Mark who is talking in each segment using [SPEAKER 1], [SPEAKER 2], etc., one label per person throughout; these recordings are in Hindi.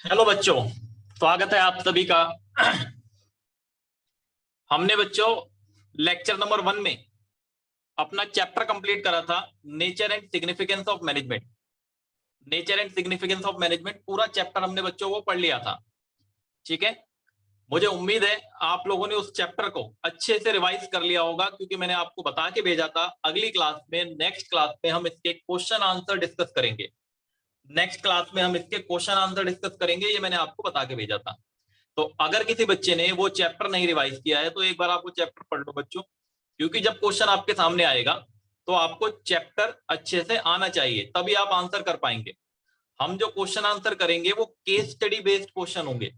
[SPEAKER 1] हेलो बच्चों, स्वागत है आप सभी का। हमने बच्चों लेक्चर नंबर 1 में अपना चैप्टर कंप्लीट करा था, nature and significance of management. Nature and significance of management पूरा चैप्टर हमने बच्चों वो पढ़ लिया था। ठीक है, मुझे उम्मीद है आप लोगों ने उस चैप्टर को अच्छे से रिवाइज कर लिया होगा, क्योंकि मैंने आपको बता के भेजा था अगली क्लास में, नेक्स्ट क्लास में हम इसके क्वेश्चन आंसर डिस्कस करेंगे। नेक्स्ट क्लास में हम इसके क्वेश्चन आंसर डिस्कस करेंगे, ये मैंने आपको बता के भेजा था। तो अगर किसी बच्चे ने वो चैप्टर नहीं रिवाइज किया है तो एक बार आप वो चैप्टर पढ़ लो बच्चों, क्योंकि जब क्वेश्चन आपके सामने आएगा तो आपको चैप्टर अच्छे से आना चाहिए, तभी आप आंसर कर पाएंगे। हम जो क्वेश्चन आंसर करेंगे वो केस स्टडी बेस्ड क्वेश्चन होंगे।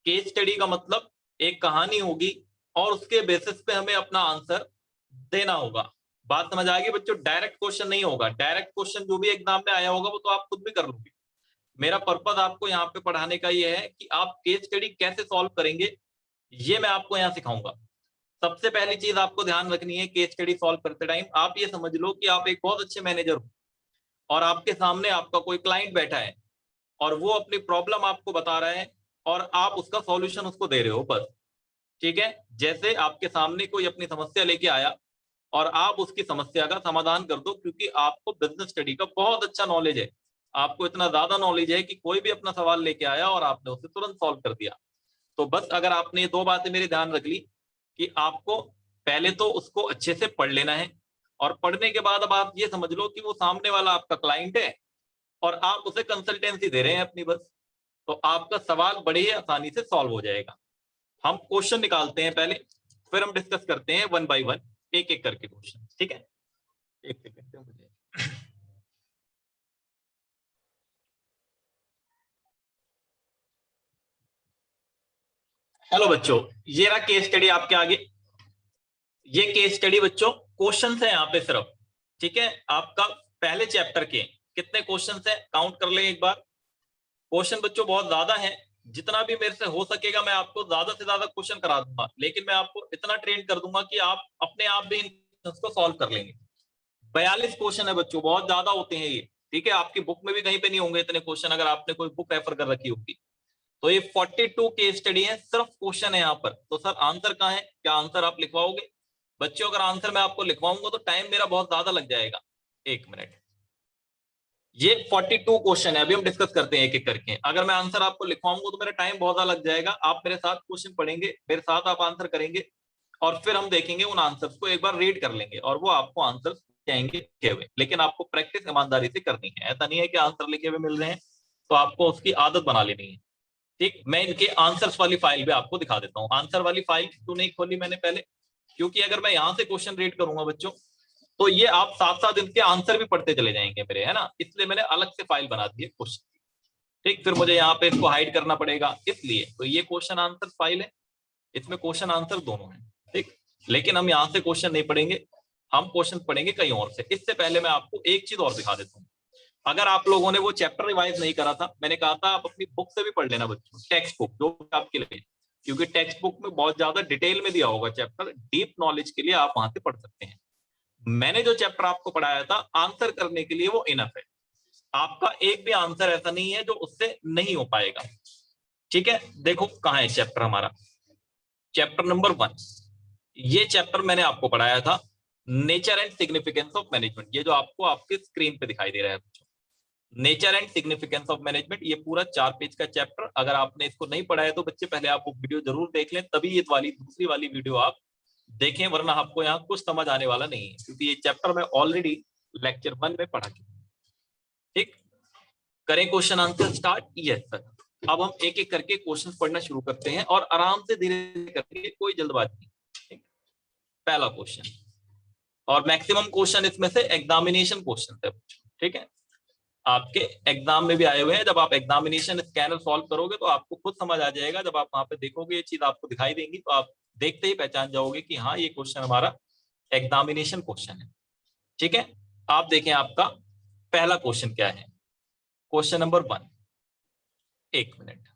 [SPEAKER 1] केस स्टडी का मतलब एक कहानी होगी और उसके बेसिस पे हमें अपना आंसर देना होगा। बात समझ आ गई बच्चों? डायरेक्ट क्वेश्चन नहीं होगा। डायरेक्ट क्वेश्चन जो भी एग्जाम में आया होगा वो तो आप खुद भी कर लोगे। मेरा पर्पस आपको यहाँ पे पढ़ाने का ये है कि आप केस स्टडी कैसे सॉल्व करेंगे, ये मैं आपको यहाँ सिखाऊंगा। सबसे पहली चीज आपको ध्यान रखनी है, केस स्टडी सॉल्व करते टाइम आप ये समझ लो कि आप एक बहुत अच्छे मैनेजर हो और आपके सामने आपका कोई क्लाइंट बैठा है और वो अपनी प्रॉब्लम आपको बता रहा है और आप उसका सॉल्यूशन उसको दे रहे हो, बस। ठीक है, जैसे आपके सामने कोई अपनी समस्या लेके आया और आप उसकी समस्या का समाधान कर दो, क्योंकि आपको बिजनेस स्टडी का बहुत अच्छा नॉलेज है। आपको इतना ज्यादा नॉलेज है कि कोई भी अपना सवाल लेके आया और आपने उसे तुरंत सॉल्व कर दिया। तो बस अगर आपने ये दो बातें मेरी ध्यान रख ली कि आपको पहले तो उसको अच्छे से पढ़ लेना है, और पढ़ने के बाद अब आप ये समझ लो कि वो सामने वाला आपका क्लाइंट है और आप उसे कंसल्टेंसी दे रहे हैं अपनी, बस। तो आपका सवाल बड़े ही आसानी से सॉल्व हो जाएगा। हम क्वेश्चन निकालते हैं पहले, फिर हम डिस्कस करते हैं वन बाय वन, एक एक करके क्वेश्चन। ठीक है, एक सेकंड मुझे। हेलो बच्चों, ये रहा केस स्टडी आपके आगे। ये केस स्टडी बच्चों क्वेश्चन है यहाँ पे सिर्फ। ठीक है, आपका पहले चैप्टर के कितने क्वेश्चन है काउंट कर ले एक बार। क्वेश्चन बच्चों बहुत ज्यादा है, जितना भी मेरे से हो सकेगा मैं आपको ज्यादा से ज्यादा क्वेश्चन करा दूंगा, लेकिन मैं आपको इतना ट्रेन कर दूंगा कि आप अपने आप भी इन क्वेश्चंस को सॉल्व कर लेंगे। 42 क्वेश्चन है बच्चों, बहुत ज्यादा होते हैं ये। ठीक है, आपकी बुक में भी कहीं पे नहीं होंगे इतने क्वेश्चन, अगर आपने कोई बुक रेफर कर रखी होगी। तो ये 42 केस स्टडी है, सिर्फ क्वेश्चन है यहाँ पर। तो सर आंसर कहाँ है, क्या आंसर आप लिखवाओगे? बच्चों अगर आंसर मैं आपको लिखवाऊंगा तो टाइम मेरा बहुत ज्यादा लग जाएगा। एक मिनट, ये 42 क्वेश्चन है, अभी हम डिस्कस करते हैं एक एक करके। अगर मैं आंसर आपको लिखवाऊंगा तो मेरा टाइम बहुत ज्यादा लग जाएगा। आप मेरे साथ क्वेश्चन पढ़ेंगे, मेरे साथ आप आंसर करेंगे, और फिर हम देखेंगे उन आंसर्स को, एक बार रीड कर लेंगे और वो आपको आंसर्स आएंगे लिखे हुए। लेकिन आपको प्रैक्टिस ईमानदारी से करनी है, ऐसा नहीं है कि आंसर लिखे हुए मिल रहे हैं तो आपको उसकी आदत बना लेनी है। ठीक, मैं इनके आंसर्स वाली फाइल भी आपको दिखा देता हूँ। आंसर वाली फाइल क्यों नहीं खोली मैंने पहले, क्योंकि अगर मैं यहाँ से क्वेश्चन रीड करूंगा बच्चों तो ये आप साथ साथ इनके आंसर भी पढ़ते चले जाएंगे मेरे, है ना, इसलिए मैंने अलग से फाइल बना दी है क्वेश्चन। ठीक, फिर मुझे यहाँ पे इसको हाइड करना पड़ेगा, इसलिए तो ये क्वेश्चन आंसर फाइल है, इसमें क्वेश्चन आंसर दोनों है। ठीक, लेकिन हम यहाँ से क्वेश्चन नहीं पढ़ेंगे, हम क्वेश्चन पढ़ेंगे कहीं और से। इससे पहले मैं आपको एक चीज और दिखा देता हूँ। अगर आप लोगों ने वो चैप्टर रिवाइज नहीं करा था, मैंने कहा था आप अपनी बुक से भी पढ़ लेना बच्चों, टेक्स्ट बुक जो आपके लिए, क्योंकि टेक्स्ट बुक में बहुत ज्यादा डिटेल में दिया होगा चैप्टर, डीप नॉलेज के लिए आप वहां से पढ़ सकते हैं। मैंने जो चैप्टर आपको पढ़ाया था आंसर करने के लिए वो इनफ है। आपका एक भी आंसर ऐसा नहीं है जो उससे नहीं हो पाएगा। ठीक है, देखो कहाँ है चैप्टर हमारा, चैप्टर नंबर 1। ये चैप्टर मैंने आपको पढ़ाया था, nature and significance of management. ये जो आपको आपके स्क्रीन पे दिखाई दे रहा है बच्चों, nature and significance of management, ये पूरा 4 पेज का चैप्टर। अगर आपने इसको नहीं पढ़ा है तो बच्चे पहले आप वो वीडियो जरूर देख लें, तभी ये वाली दूसरी वाली वीडियो आप देखें, वरना आपको यहाँ कुछ समझ आने वाला नहीं है, क्योंकि ये चैप्टर मैं ऑलरेडी लेक्चर 1 में पढ़ा चुका हूँ। ठीक, करें question answer start? Yes sir. अब हम एक एक करके क्वेश्चन पढ़ना शुरू करते हैं और आराम से धीरे धीरे करके, कोई जल्दबाजी नहीं। ठीक, पहला क्वेश्चन, और मैक्सिमम क्वेश्चन इसमें से एग्जामिनेशन क्वेश्चन है। ठीक है, आपके एग्जाम में भी आए हुए हैं। जब आप एग्जामिनेशन स्कैनर सॉल्व करोगे तो आपको खुद समझ आ जाएगा, जब आप वहां पे देखोगे ये चीज आपको दिखाई देंगी तो आप देखते ही पहचान जाओगे कि हाँ ये क्वेश्चन हमारा एग्जामिनेशन क्वेश्चन है। ठीक है, आप देखें आपका पहला क्वेश्चन क्या है। क्वेश्चन नंबर 1, एक मिनट,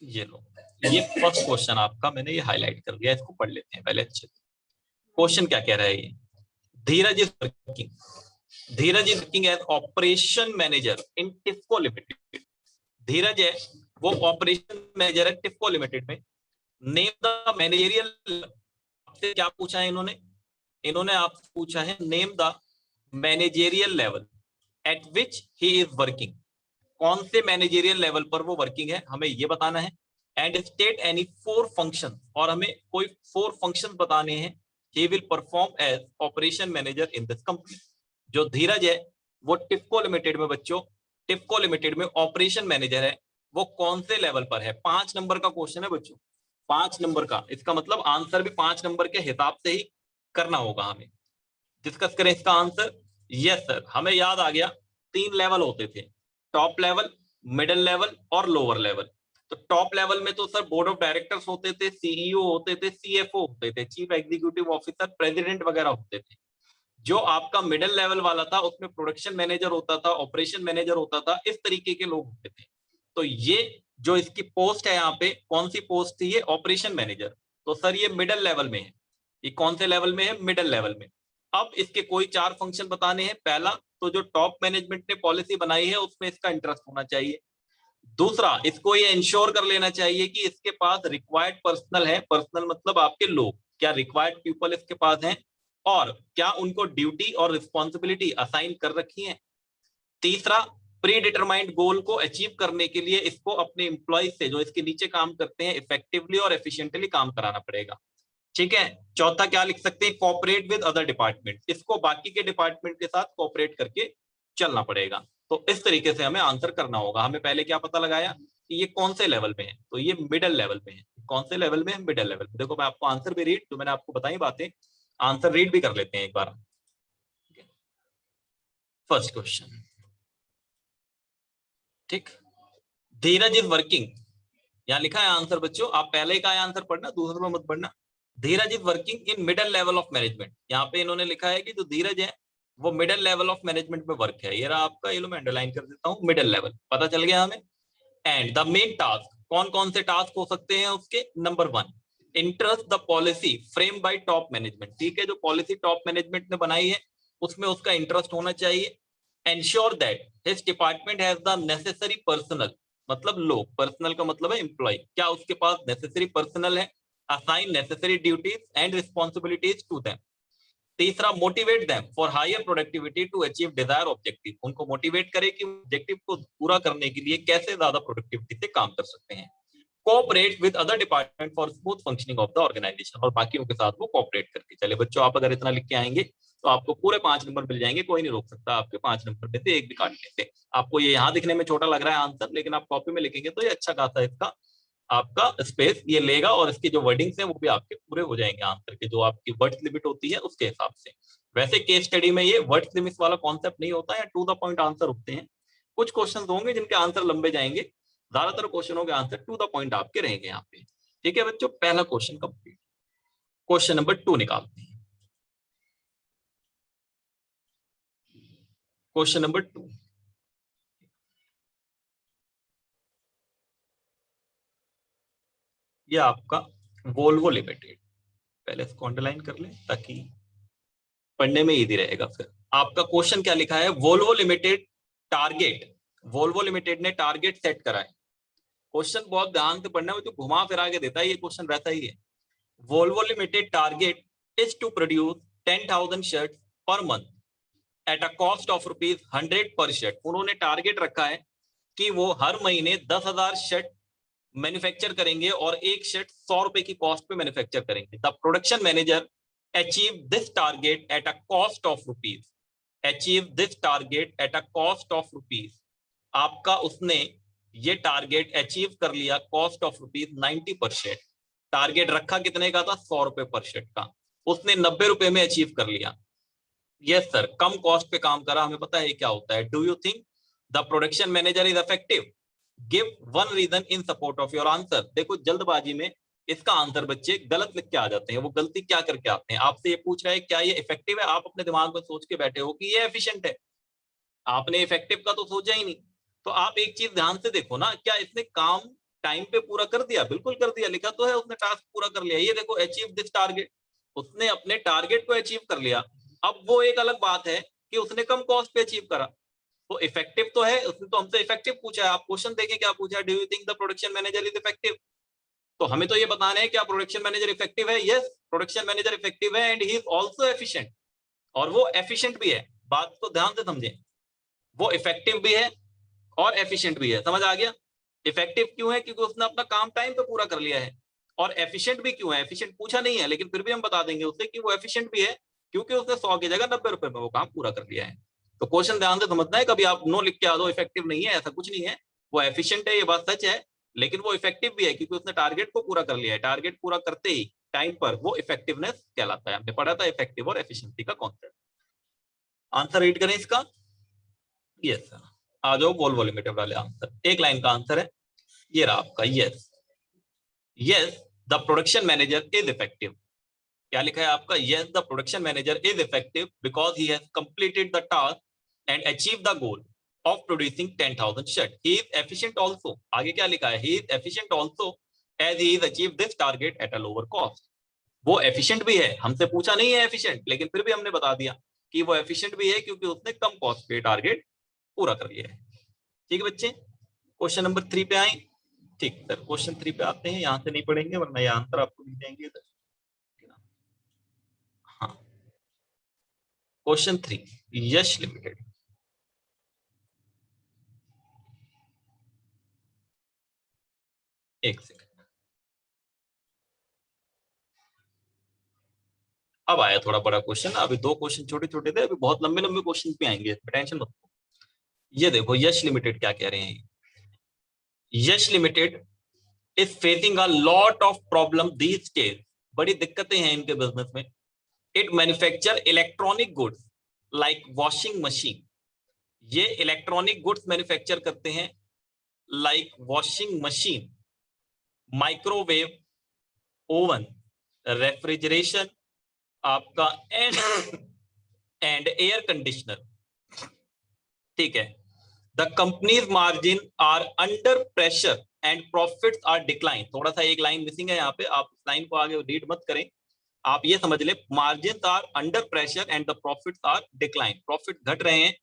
[SPEAKER 1] ये लो, ये फर्स्ट क्वेश्चन आपका मैंने ये हाईलाइट कर दिया, इसको पढ़ लेते हैं पहले अच्छे से। क्वेश्चन क्या कह रहा है ये, Dheeraj is working, Dheeraj is working as operation manager in TISCO limited. Dheeraj है वो ऑपरेशन मैनेजर है टिस्को लिमिटेड में। नेम द मैनेजरियल, आपसे क्या पूछा है इन्होंने? इन्होंने आपसे पूछा है name the managerial level at which he is working. कौन से मैनेजरियल लेवल पर वो वर्किंग है हमें ये बताना है। एंड स्टेट एनी 4 फंक्शन, और हमें कोई 4 फंक्शन बताने हैं। He will perform as operation manager in this company. जो धीरज है वो टिफको लिमिटेड में, बच्चों टिफको लिमिटेड में ऑपरेशन मैनेजर है। वो कौन से लेवल पर है? 5 नंबर का क्वेश्चन है बच्चों, 5 नंबर का। इसका मतलब आंसर भी 5 नंबर के हिसाब से ही करना होगा हमें। डिस्कस करें इसका आंसर। यस सर, हमें याद आ गया 3 लेवल होते थे, टॉप लेवल, मिडिल लेवल और लोअर लेवल। तो टॉप लेवल में तो सर बोर्ड ऑफ डायरेक्टर्स होते थे, सीईओ होते थे, सीएफओ होते थे, चीफ एग्जीक्यूटिव ऑफिसर, प्रेसिडेंट वगैरह होते थे। जो आपका मिडिल लेवल वाला था उसमें प्रोडक्शन मैनेजर होता था, ऑपरेशन मैनेजर होता था, इस तरीके के लोग होते थे। तो ये जो इसकी पोस्ट है यहाँ पे, कौन सी पोस्ट थी ये? Operation manager. तो सर ये मिडिल लेवल में है। ये कौन से लेवल में है? मिडिल लेवल में। अब इसके कोई 4 फंक्शन बताने हैं। पहला तो जो टॉप मैनेजमेंट ने पॉलिसी बनाई है उसमें इसका इंटरेस्ट होना चाहिए। दूसरा, इसको ये इंश्योर कर लेना चाहिए कि इसके पास रिक्वायर्ड पर्सनल है। पर्सनल मतलब आपके लोग, क्या रिक्वायर्ड पीपल इसके पास हैं और क्या उनको ड्यूटी और रिस्पॉन्सिबिलिटी असाइन कर रखी है। तीसरा, प्री डिटरमाइंड गोल को अचीव करने के लिए इसको अपने एम्प्लॉइज से, जो इसके नीचे काम करते हैं, इफेक्टिवली और एफिशिएंटली काम कराना पड़ेगा। ठीक है। चौथा क्या लिख सकते हैं? Cooperate with other department. इसको बाकी के डिपार्टमेंट के साथ कोऑपरेट करके चलना पड़ेगा। तो इस तरीके से हमें आंसर करना होगा। हमें पहले क्या पता लगाया कि ये कौन से लेवल में है? तो ये मिडिल लेवल में है। कौन से लेवल में है? मिडिल लेवल में। देखो मैं आपको आंसर भी रीड, जो मैंने आपको बताई बातें, आंसर रीड भी कर लेते हैं एक बार। फर्स्ट क्वेश्चन, ठीक, धीरज इज वर्किंग, यहाँ लिखा है आंसर बच्चों, आप पहले का आंसर पढ़ना, दूसरे में मत पढ़ना। Dheeraj is working in middle level of management. यहाँ पे इन्होंने लिखा है कि जो धीरज है वो मिडिल लेवल ऑफ मैनेजमेंट में वर्क है। ये रहा आपका, ये लो मैं अंडरलाइन कर देता हूँ, मिडिल लेवल, पता चल गया हमें। एंड द मेन टास्क, कौन कौन से टास्क हो सकते हैं उसके? Number 1, interest the policy frame by top management. ठीक है, जो पॉलिसी टॉप मैनेजमेंट ने बनाई है उसमें उसका इंटरेस्ट होना चाहिए। Ensure that his department has the necessary personnel, मतलब लोग, पर्सनल का मतलब है एम्प्लॉय, क्या उसके पास नेसेसरी पर्सनल है, assign necessary duties and responsibilities to them. तीसरा, motivate them for higher productivity to achieve desire objective. उनको मोटिवेट करे कि ऑब्जेक्टिव को पूरा करने के लिए कैसे ज्यादा प्रोडक्टिविटी से काम कर सकते हैं। Cooperate with other department for smooth functioning of the organisation, और बाकियों के साथ वो कोऑपरेट करके चले। बच्चों आप अगर इतना लिख के आएंगे तो आपको पूरे 5 नंबर मिल जाएंगे, कोई नहीं रोक सकता आपके 5 नंबर में से एक भी काटने से। आपको ये यहाँ दिखने में छोटा लग रहा है आंसर, लेकिन आप कॉपी में लिखेंगे तो ये अच्छा खासा इसका आपका स्पेस ये लेगा, और इसकी जो वर्डिंग्स हैं वो भी आपके पूरे हो जाएंगे आंसर के, जो आपकी वर्ड लिमिट होती है उसके हिसाब से। वैसे केस स्टडी में ये वर्ड लिमिट वाला कॉन्सेप्ट नहीं होता है, टू द पॉइंट आंसर होते हैं। कुछ क्वेश्चन होंगे जिनके आंसर लंबे जाएंगे, ज्यादातर क्वेश्चनों के आंसर टू द पॉइंट आपके रहेंगे यहाँ पे। ठीक है बच्चों, पहला क्वेश्चन कंप्लीट। क्वेश्चन नंबर 2 निकालते हैं। क्वेश्चन नंबर 2, ये आपका वोल्वो लिमिटेड, पहले इसको अंडरलाइन कर ले ताकि पढ़ने में इजी रहेगा। फिर आपका क्वेश्चन क्या लिखा है? Volvo Limited target, Volvo limited ने टारगेट सेट करा है। क्वेश्चन बहुत ध्यान से पढ़ना है, जो घुमा फिरा के देता है ये क्वेश्चन वैसा ही है। Volvo Limited target is to produce 10,000 shirt per month at a cost of ₹100 per shirt. उन्होंने टारगेट रखा है कि वो हर महीने 10,000 शर्ट मैन्युफैक्चर करेंगे और एक शर्ट ₹100 की कॉस्ट पे मैन्युफैक्चर करेंगे। The production manager achieve this target at a cost of ₹, achieve this target at a cost of ₹। आपका उसने ये टारगेट अचीव कर लिया कॉस्ट ऑफ ₹90 पर शर्ट। टारगेट रखा कितने का था? ₹100 पर शर्ट का, उसने ₹90 में अचीव कर लिया। यस सर, कम कॉस्ट पे काम करा। हमें पता है क्या होता है। Do you think the production manager is effective? Give one reason in support of your answer. देखो जल्दबाजी में इसका आंसर बच्चे गलत लिख के आ जाते हैं। वो गलती क्या करके आते हैं? आपसे ये पूछ रहा है क्या ये इफेक्टिव है, आप अपने दिमाग में सोच के बैठे हो कि ये एफिशिएंट है। आपने इफेक्टिव का तो सोचा ही नहीं। तो आप एक चीज ध्यान से देखो ना, क्या इसने काम टाइम पे पूरा कर दिया? बिल्कुल कर दिया, लिखा तो है उसने टास्क पूरा कर लिया। ये देखो अचीव दिस टारगेट, उसने अपने टारगेट को अचीव कर लिया। अब वो एक अलग बात है कि उसने कम कॉस्ट पे अचीव करा। तो इफेक्टिव तो है, उसने तो हमसे इफेक्टिव पूछा है। आप क्वेश्चन देखें क्या पूछा है, do you think the production manager is effective. तो हमें तो ये बताना है क्या प्रोडक्शन मैनेजर इफेक्टिव है। यस, प्रोडक्शन मैनेजर इफेक्टिव है and he is also efficient, और वो एफिशिएंट भी है। बात को ध्यान से समझें, वो इफेक्टिव भी है और एफिशिएंट भी है। समझ आ गया। इफेक्टिव क्यों है, क्योंकि उसने अपना काम टाइम पे पूरा कर लिया है। और एफिशिएंट भी क्यों है, एफिशिएंट पूछा नहीं है लेकिन फिर भी हम बता देंगे उससे कि वो एफिशिएंट भी है क्योंकि उसने 100 की जगह 90 रुपए में वो काम पूरा कर लिया है। तो क्वेश्चन ध्यान से समझना है, कभी आप नो लिख के आ दो इफेक्टिव नहीं है, ऐसा कुछ नहीं है। वो एफिशिएंट है, ये बात सच है, लेकिन वो इफेक्टिव भी है क्योंकि उसने टारगेट को पूरा कर लिया है। टारगेट पूरा करते ही टाइम पर वो इफेक्टिवनेस कहलाता है। हमने पढ़ा था इफेक्टिव और एफिशिएंसी का कॉन्सेप्ट। आंसर रीड करें इसका। यस सर, आ जाओ वोल्वो लिमिटेड वाले आंसर। एक लाइन का आंसर है, ये रहा आपका। Yes yes the production manager is effective. क्या लिखा है आपका, yes the production manager is effective because he has completed the task and achieve the goal of producing 10,000 shirt. He is efficient also, आगे क्या लिखा है, he is efficient also as he is achieve this target at a lower cost. वो एफिशिएंट भी है, हमसे पूछा नहीं है एफिशिएंट, लेकिन फिर भी हमने बता दिया कि वो एफिशिएंट भी है क्योंकि उसने कम कॉस्ट पे टारगेट पूरा कर लिया है। ठीक है बच्चे, क्वेश्चन नंबर 3 पे आए। ठीक सर, क्वेश्चन 3 पे आते हैं, यहां से नहीं पढ़ेंगे वरना ये आंसर आपको मिल जाएंगे इधर। हाँ, क्वेश्चन 3, यश लिमिटेड। एक सेकंड, अब आया थोड़ा बड़ा क्वेश्चन। अभी 2 क्वेश्चन छोटे छोटे थे, अभी बहुत लंबे लंबे क्वेश्चन भी आएंगे, टेंशन मत लो। ये देखो यश लिमिटेड क्या कह रहे हैं। Yash limited is facing a lot of problem these days. बड़ी दिक्कतें हैं इनके बिजनेस में। It manufacture electronic goods like washing machine. ये इलेक्ट्रॉनिक गुड्स मैन्युफैक्चर करते हैं like washing machine, microwave oven, refrigeration आपका एंड एयर कंडीशनर। ठीक है। The company's margin are under pressure and profits are decline. थोड़ा सा एक लाइन मिसिंग है यहाँ पे, आप इस लाइन को आगे रीड मत करें, आप ये समझ ले, margin are under pressure and the profits are decline. Profit घट रहे हैं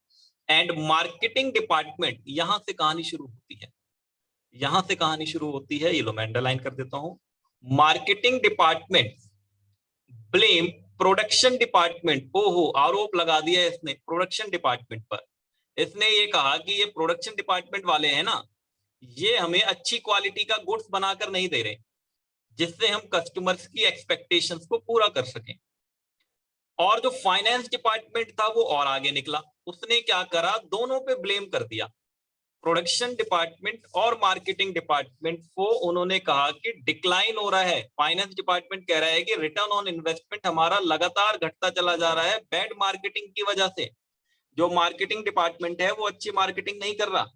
[SPEAKER 1] एंड मार्केटिंग डिपार्टमेंट, यहां से कहानी शुरू होती है। यहां से कहानी शुरू होती है, ये लो मैं अंडरलाइन कर देता हूं। Marketing department blame production department. ओहो, आरोप लगा दिया इसने प्रोडक्शन डिपार्टमेंट पर। इसने ये कहा कि ये प्रोडक्शन डिपार्टमेंट वाले हैं ना, ये हमें अच्छी क्वालिटी का गुड्स बनाकर नहीं दे रहे जिससे हम कस्टमर्स की एक्सपेक्टेशंस को पूरा कर सकें। और जो फाइनेंस डिपार्टमेंट था वो और आगे निकला, उसने क्या करा, दोनों पे ब्लेम कर दिया। प्रोडक्शन डिपार्टमेंट और मार्केटिंग डिपार्टमेंट को उन्होंने कहा कि डिक्लाइन हो रहा है। फाइनेंस डिपार्टमेंट कह रहा है कि रिटर्न ऑन इन्वेस्टमेंट हमारा लगातार घटता चला जा रहा है बैड मार्केटिंग की वजह से। जो मार्केटिंग डिपार्टमेंट है वो अच्छी मार्केटिंग नहीं कर रहा,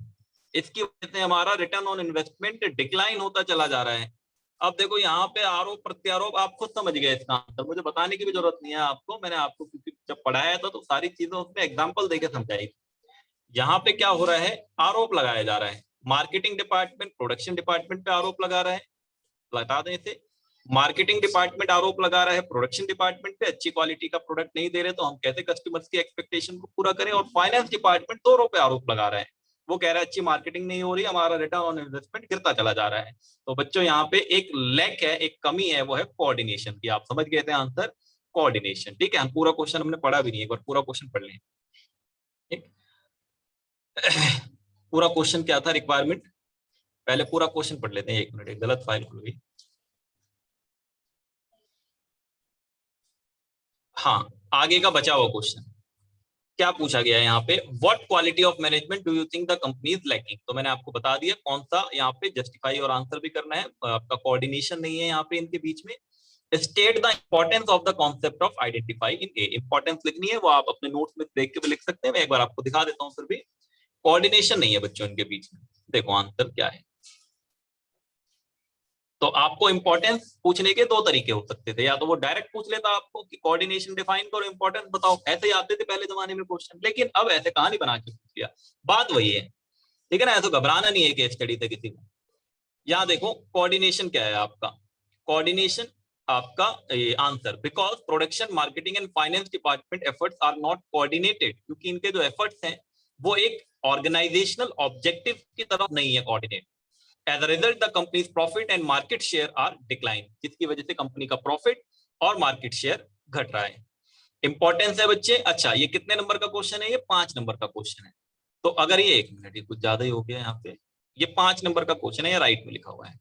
[SPEAKER 1] इसकी वजह से हमारा रिटर्न ऑन इन्वेस्टमेंट डिक्लाइन होता चला जा रहा है। अब देखो यहाँ पे आरोप प्रत्यारोप आप खुद समझ गए इसका आंसर, मुझे बताने की भी जरूरत नहीं है आपको, मैंने आपको क्योंकि जब पढ़ाया था तो सारी चीजें उसमें एग्जाम्पल देकर समझाई। यहाँ पे क्या हो रहा है, आरोप लगाया जा रहा है। मार्केटिंग डिपार्टमेंट प्रोडक्शन डिपार्टमेंट पे आरोप लगा रहा है, बता दें इसे। मार्केटिंग डिपार्टमेंट आरोप लगा रहा है प्रोडक्शन डिपार्टमेंट पे, अच्छी क्वालिटी का प्रोडक्ट नहीं दे रहे तो हम कैसे कस्टमर्स की एक्सपेक्टेशन को पूरा करें। और फाइनेंस डिपार्टमेंट दोनों पे आरोप लगा रहा है, वो कह रहा है अच्छी मार्केटिंग नहीं हो रही, हमारा रिटर्न ऑन इन्वेस्टमेंट गिरता चला जा रहा है। तो बच्चों यहाँ पे एक लैक है, एक कमी है, वो है कोऑर्डिनेशन की। आप समझ गए थे आंसर, कोऑर्डिनेशन। ठीक है, हम पूरा क्वेश्चन हमने पढ़ा भी नहीं, एक बार पूरा क्वेश्चन पढ़ लें। ठीक, पूरा क्वेश्चन क्या था, रिक्वायरमेंट, पहले पूरा क्वेश्चन पढ़ लेते हैं। एक मिनट, एक गलत फाइल खुल गई। हाँ, आगे का बचा हुआ क्वेश्चन क्या पूछा गया है यहाँ पे, what quality of management do you think the company is lacking. तो मैंने आपको बता दिया कौन सा यहाँ पे जस्टिफाई और आंसर भी करना है। आपका कोऑर्डिनेशन नहीं है यहाँ पे इनके बीच में। State the importance of the concept of identify in A. Importance लिखनी है, वो आप अपने नोट्स में देख के भी लिख सकते हैं, मैं एक बार आपको दिखा देता हूँ। फिर भी कोऑर्डिनेशन नहीं है बच्चों इनके बीच में। देखो आंसर क्या है। तो आपको इंपॉर्टेंस पूछने के 2 तरीके हो सकते थे, या तो वो डायरेक्ट पूछ लेता आपको कि कोऑर्डिनेशन डिफाइन करो, इंपॉर्टेंस बताओ, ऐसे ही आते थे पहले जमाने में क्वेश्चन, लेकिन अब ऐसे कहानी बना के पूछ लिया। बात वही है, ठीक है ना, ऐसा घबराना नहीं है केस स्टडी से किसी को। यहाँ देखो कोऑर्डिनेशन क्या है आपका। कोऑर्डिनेशन आपका answer, because production marketing and finance department efforts are not coordinated, क्योंकि इनके जो एफर्ट्स हैं वो एक ऑर्गेनाइजेशनल ऑब्जेक्टिव की तरफ नहीं है coordinate. As a result the company's profit and market share are decline, जिसकी वजह से कंपनी का प्रॉफिट और मार्केट शेयर घट रहा है। इंपॉर्टेंस है बच्चे, अच्छा ये कितने नंबर का क्वेश्चन है? ये 5 नंबर का क्वेश्चन है। तो अगर ये 1 मिनट, ये कुछ ज्यादा ही हो गया यहाँ पे, ये 5 नंबर का क्वेश्चन है, या राइट में लिखा हुआ है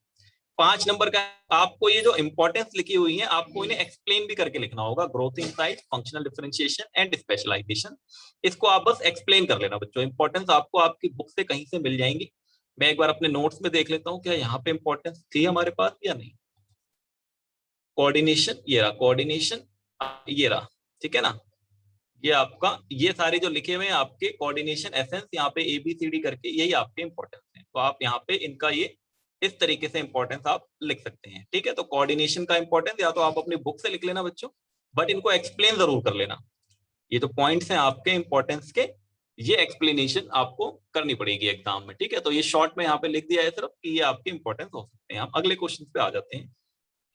[SPEAKER 1] 5 नंबर का। आपको ये जो इंपॉर्टेंस लिखी हुई है आपको इन्हें एक्सप्लेन भी करके लिखना होगा। Growth insight, functional differentiation and specialisation, इसको आप बस एक्सप्लेन कर लेना बच्चों। इंपॉर्टेंस आपको आपकी बुक से कहीं से मिल जाएंगी। मैं एक बार अपने नोट्स में देख लेता हूँ क्या यहाँ पे इंपॉर्टेंस थी हमारे पास या नहीं। कोऑर्डिनेशन, ये रहा कोऑर्डिनेशन, ये रहा, ठीक है ना। ये आपका, ये सारे जो लिखे हुए हैं आपके कोऑर्डिनेशन एसेंस, यहाँ पे ABCD करके, यही आपके इंपॉर्टेंस हैं। तो आप यहाँ पे इनका ये इस तरीके से इंपॉर्टेंस आप लिख सकते हैं, ठीक है। तो कोऑर्डिनेशन का इंपॉर्टेंस या तो आप अपनी बुक से लिख लेना बच्चों, बट इनको एक्सप्लेन जरूर कर लेना। ये जो पॉइंट्स हैं आपके इंपॉर्टेंस के, ये एक्सप्लेनेशन आपको करनी पड़ेगी एग्जाम में, ठीक है। तो ये शॉर्ट में यहाँ पे लिख दिया है सिर्फ कि ये आपके इंपॉर्टेंस हो सकते हैं। हम अगले क्वेश्चन पे आ जाते हैं,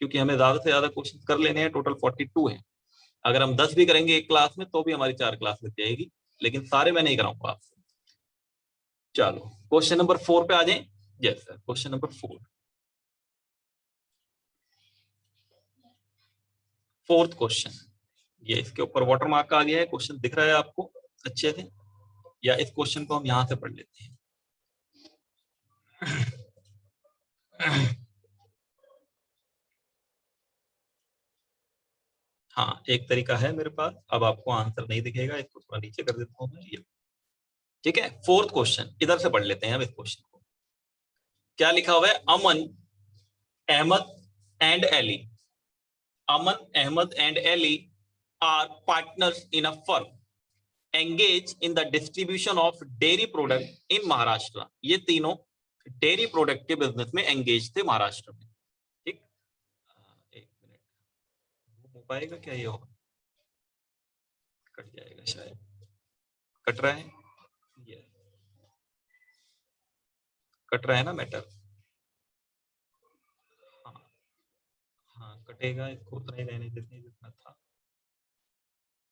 [SPEAKER 1] क्योंकि हमें ज्यादा से ज्यादा क्वेश्चन कर लेने हैं। टोटल 42 है। अगर हम 10 भी करेंगे एक क्लास में तो भी हमारी 4 क्लास लग जाएगी, लेकिन सारे मैं नहीं कराऊंगा आपसे। चलो क्वेश्चन नंबर 4 पे आ जाएं। Yes sir, question number 4, fourth question. ये इसके ऊपर वाटर मार्क आ गया है, क्वेश्चन दिख रहा है आपको अच्छे से, या इस क्वेश्चन को हम यहां से पढ़ लेते हैं। हाँ, एक तरीका है मेरे पास, अब आपको आंसर नहीं दिखेगा, इसको थोड़ा नीचे कर देता हूँ मैं, ये ठीक है। फोर्थ क्वेश्चन इधर से पढ़ लेते हैं अब इस क्वेश्चन को। क्या लिखा हुआ है? Aman, Ahmed and Ali, Aman, Ahmed and Ali are partners in a firm engage in the distribution of dairy product in Maharashtra. ये तीनों डेयरी प्रोडक्ट के बिजनेस में एंगेज थे महाराष्ट्र में, ठीक। एक मिनट, हो पाएगा क्या? ये होगा, कट जाएगा शायद, कट रहा है, ये कट रहा है ना मैटर। हाँ हाँ कटेगा, इसको उतना ही रहने देते हैं जितना था,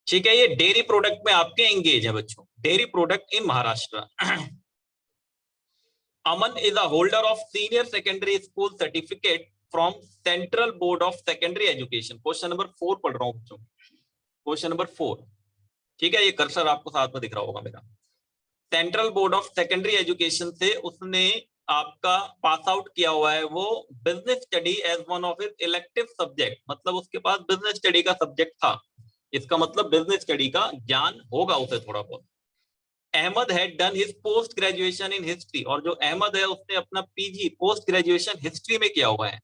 [SPEAKER 1] ठीक है। ये डेयरी प्रोडक्ट में आपके एंगेज है बच्चों, dairy product in Maharashtra. Aman is a holder of senior secondary school certificate from Central Board of Secondary Education। Question number 4 पढ़ रहा हूँ बच्चों, क्वेश्चन नंबर 4, ठीक है। ये कर्सर आपको साथ में दिख रहा होगा मेरा। Central Board of Secondary Education से उसने आपका पास आउट किया हुआ है वो business study as one of his elective subject, मतलब उसके पास बिजनेस स्टडी का सब्जेक्ट था। इसका मतलब बिजनेस स्टडी का ज्ञान होगा उसे थोड़ा बहुत। Ahmed had done his post graduation in history, और जो अहमद है उसने अपना पीजी पोस्ट ग्रेजुएशन हिस्ट्री में किया हुआ है।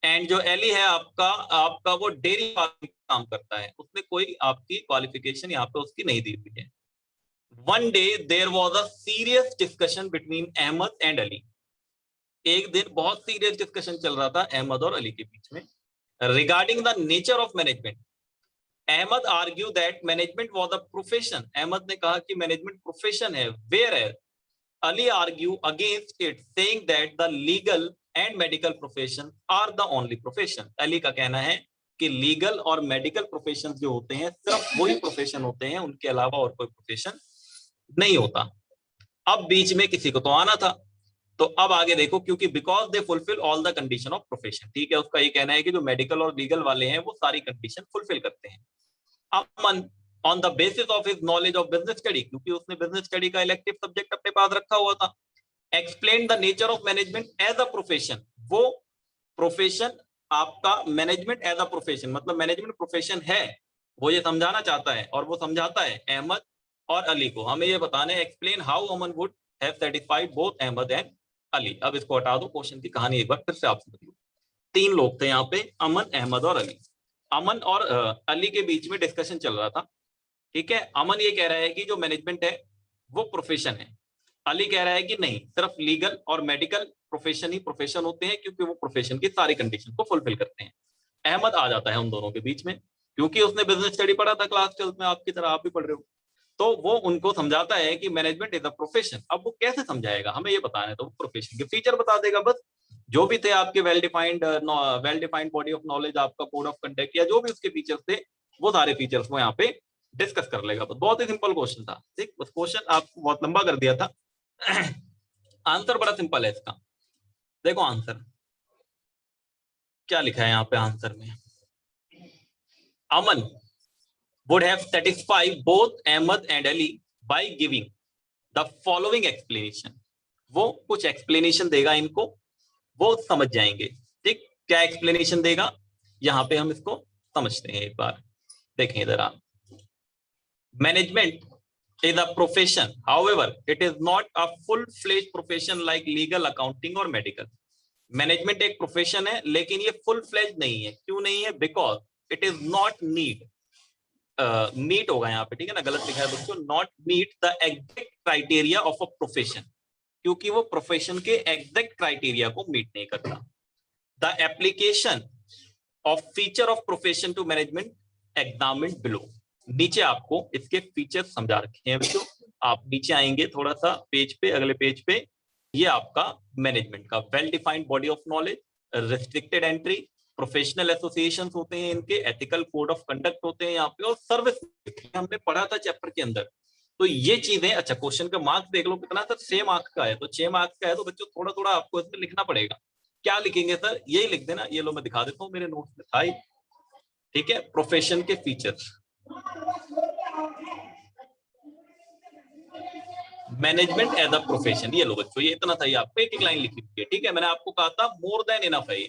[SPEAKER 1] एंड जो एली है आपका आपका वो डेयरी काम करता है, उसने कोई आपकी क्वालिफिकेशन यहाँ पे उसकी नहीं दी हुई है। One day there was a serious discussion between Ahmed and Ali. एक दिन बहुत सीरियस डिस्कशन चल रहा था अहमद और अली के बीच में, regarding the nature of management. Ahmed argue that management was a profession, Ahmed ने कहा कि मैनेजमेंट प्रोफेशन है, whereas Ali argue against it saying that the legal and medical profession are the only profession. Ali का कहना है कि लीगल और मेडिकल प्रोफेशन जो होते हैं सिर्फ वही प्रोफेशन होते हैं, उनके अलावा और कोई प्रोफेशन नहीं होता। अब बीच में किसी को तो आना था, तो अब आगे देखो, क्योंकि because they fulfil all the condition of profession, ठीक है। उसका ये कहना है कि जो मेडिकल और लीगल वाले हैं वो सारी कंडीशन फुलफिल करते हैं। Aman on the basis of his knowledge of business study, क्योंकि उसने बिजनेस स्टडी का इलेक्टिव सब्जेक्ट अपने पास रखा हुआ था, explain the nature of management as a profession. वो प्रोफेशन आपका मैनेजमेंट एज अ प्रोफेशन, मतलब मैनेजमेंट प्रोफेशन है, वो ये समझाना चाहता है, और वो समझाता है अहमद और अली को। हमें ये बताना है explain how Aman would have satisfied both Ahmad and Ali. अब इसको हटा दो, क्वेश्चन की कहानी एक बार फिर से आप समझ लो। 3 लोग थे यहाँ पे, अमन, अहमद और अली। अमन और अली के बीच में डिस्कशन चल रहा था, ठीक है। अमन ये कह रहा है कि जो मैनेजमेंट है वो प्रोफेशन है, अली कह रहा है कि नहीं, सिर्फ लीगल और मेडिकल प्रोफेशन ही प्रोफेशन होते हैं, क्योंकि वो प्रोफेशन की सारी कंडीशन को फुलफिल करते हैं। अहमद आ जाता है उन दोनों के बीच में, क्योंकि उसने बिजनेस स्टडी पढ़ा था क्लास 12 में, आपकी तरह आप भी पढ़ रहे हो। तो वो उनको समझाता है कि मैनेजमेंट इज अ प्रोफेशन। अब वो कैसे समझाएगा, हमें ये बताना है, तो वो प्रोफेशन के फीचर बता देगा बस। जो भी थे आपके well defined body of knowledge, आपका कोड ऑफ कंडक्ट या जो भी उसके फीचर्स थे, वो सारे फीचर्स को यहाँ पे डिस्कस कर लेगा। बहुत ही सिंपल क्वेश्चन था, ठीक। बस क्वेश्चन आपको बहुत लंबा कर दिया था। आंसर बड़ा सिंपल है इसका। देखो आंसर क्या लिखा है यहाँ पे आंसर में। अमन would have satisfied both Ahmed and Ali by giving the following explanation। वो कुछ एक्सप्लेनेशन देगा इनको, वो समझ जाएंगे, ठीक। क्या एक्सप्लेनेशन देगा, यहां पे हम इसको समझते हैं एक बार। देखें इधर आप, management is a profession, however it is not a full fledged profession like legal, accounting और medical। मैनेजमेंट एक प्रोफेशन है लेकिन ये फुल फ्लेज नहीं है। क्यों नहीं है? Because it is not need, meet होगा यहाँ पे, ठीक है ना, गलत लिखा है बच्चों, not meet the exact criteria of a profession, क्योंकि वो प्रोफेशन के एग्जैक्ट क्राइटेरिया को मीट नहीं करता। The application of feature of profession to management examined below. नीचे आपको इसके फीचर्स समझा रखे हैं बच्चों, आप नीचे आएंगे थोड़ा सा पेज पे, अगले पेज पे, ये आपका मैनेजमेंट का well defined body of knowledge, restricted entry, professional association होते हैं इनके, एथिकल कोड ऑफ कंडक्ट होते हैं यहाँ पे, और सर्विस हमने पढ़ा था चैप्टर के अंदर। तो ये चीजें, अच्छा क्वेश्चन का मार्क्स देख लो कितना सर, 6 मार्क्स का है। तो 6 मार्क्स का है तो बच्चों थोड़ा थोड़ा आपको इसमें लिखना पड़ेगा। क्या लिखेंगे सर? यही लिख देना, ये लो मैं दिखा देता हूँ, मेरे नोट्स में था, ठीक है। प्रोफेशन के features, management as a profession, ये लो बच्चों, ये इतना था, ये आपको एक एक लाइन लिखी है, ठीक है। मैंने आपको कहा था मोर देन इनफ है।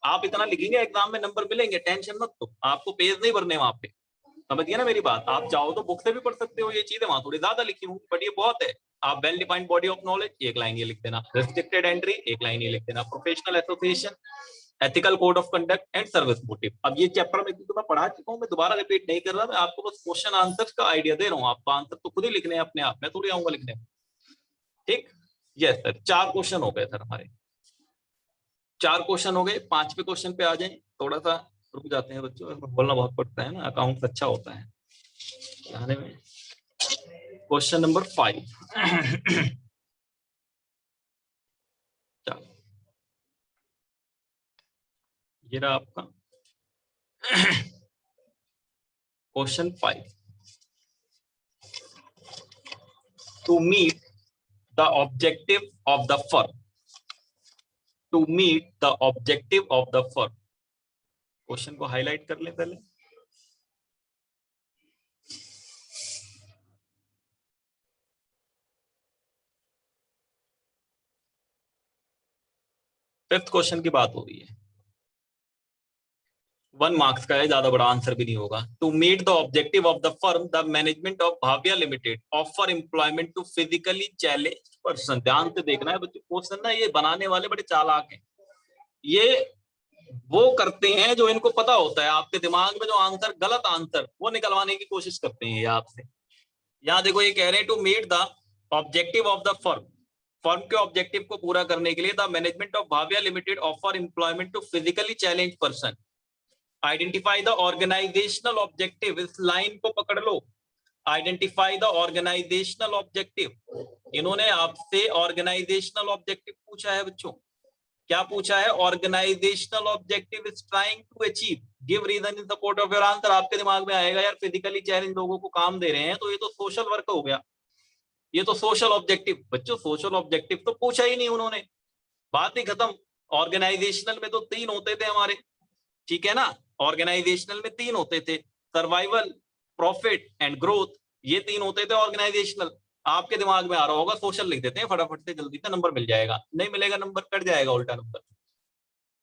[SPEAKER 1] आप इतना लिखेंगे एग्जाम में नंबर मिलेंगे, टेंशन मत लो, आपको पेज नहीं भरने वहां पे, समझ गया ना मेरी बात। आप चाहो तो बुक से भी पढ़ सकते हो ये चीजें, वहां थोड़ी ज्यादा लिखी होंगी बट ये बहुत है। आप well defined body of knowledge एक लाइन ये लिख देना, रिस्ट्रिक्टेड एंट्री एक लाइन ये लिख देना, professional association, ethical code of conduct and service motive. अब ये चैप्टर में तो मैं पढ़ा चुका हूँ, मैं दोबारा रिपीट नहीं कर रहा, मैं आपको बस क्वेश्चन आंसर का आइडिया दे रहा हूँ। आपको आंसर तो खुद ही लिखने हैं अपने आप, मैं थोड़ी आऊंगा लिखने, ठीक। यस सर, 4 क्वेश्चन हो गए सर हमारे, 4 क्वेश्चन हो गए। 5वें क्वेश्चन पे आ जाएं, थोड़ा सा रुक जाते हैं बच्चों, बोलना बहुत पड़ता है ना, अकाउंट अच्छा होता है जाने में। क्वेश्चन नंबर 5 चलो ये रहा आपका question 5। To meet the objective of the firm, to meet the objective of the firm. Question को हाईलाइट कर ले पहले। फिफ्थ क्वेश्चन की बात हो रही है, 1 मार्क्स का है, ज्यादा बड़ा आंसर भी नहीं होगा। To meet the objective of the firm, the management of Bhavya limited offer employment to physically challenge person. ध्यान से देखना है बच्चों क्वेश्चन ना, ये बनाने वाले बड़े चालाक हैं। ये वो करते हैं जो इनको पता होता है, आपके दिमाग में जो आंसर, गलत आंसर, वो निकलवाने की कोशिश करते हैं ये आपसे। यहाँ देखो ये कह रहे हैं to meet the objective of the firm, firm के ऑब्जेक्टिव को पूरा करने के लिए the management of Bhavya limited offer employment to physically challenge person. Identify the organisational objective, इस लाइन को पकड़ लो। Identify the organisational objective. इन्होंने आपसे ऑर्गेनाइजेशनल ऑब्जेक्टिव पूछा है बच्चों। क्या पूछा है? Organisational objective is trying to achieve, give reason in support of your answer. आपके दिमाग में आएगा यार फिजिकली चैलेंज लोगों को काम दे रहे हैं, तो ये तो सोशल वर्क हो गया, ये तो सोशल ऑब्जेक्टिव। बच्चों सोशल ऑब्जेक्टिव तो पूछा ही नहीं उन्होंने, बात ही खत्म। ऑर्गेनाइजेशनल में तो 3 होते थे हमारे, ठीक है ना। ऑर्गेनाइजेशनल में 3 होते थे, सर्वाइवल, प्रॉफिट एंड ग्रोथ, ये 3 होते थे ऑर्गेनाइजेशनल। आपके दिमाग में आ रहा होगा सोशल लिख देते हैं फटाफट से, जल्दी से नंबर मिल जाएगा। नहीं मिलेगा नंबर, कट जाएगा उल्टा नंबर।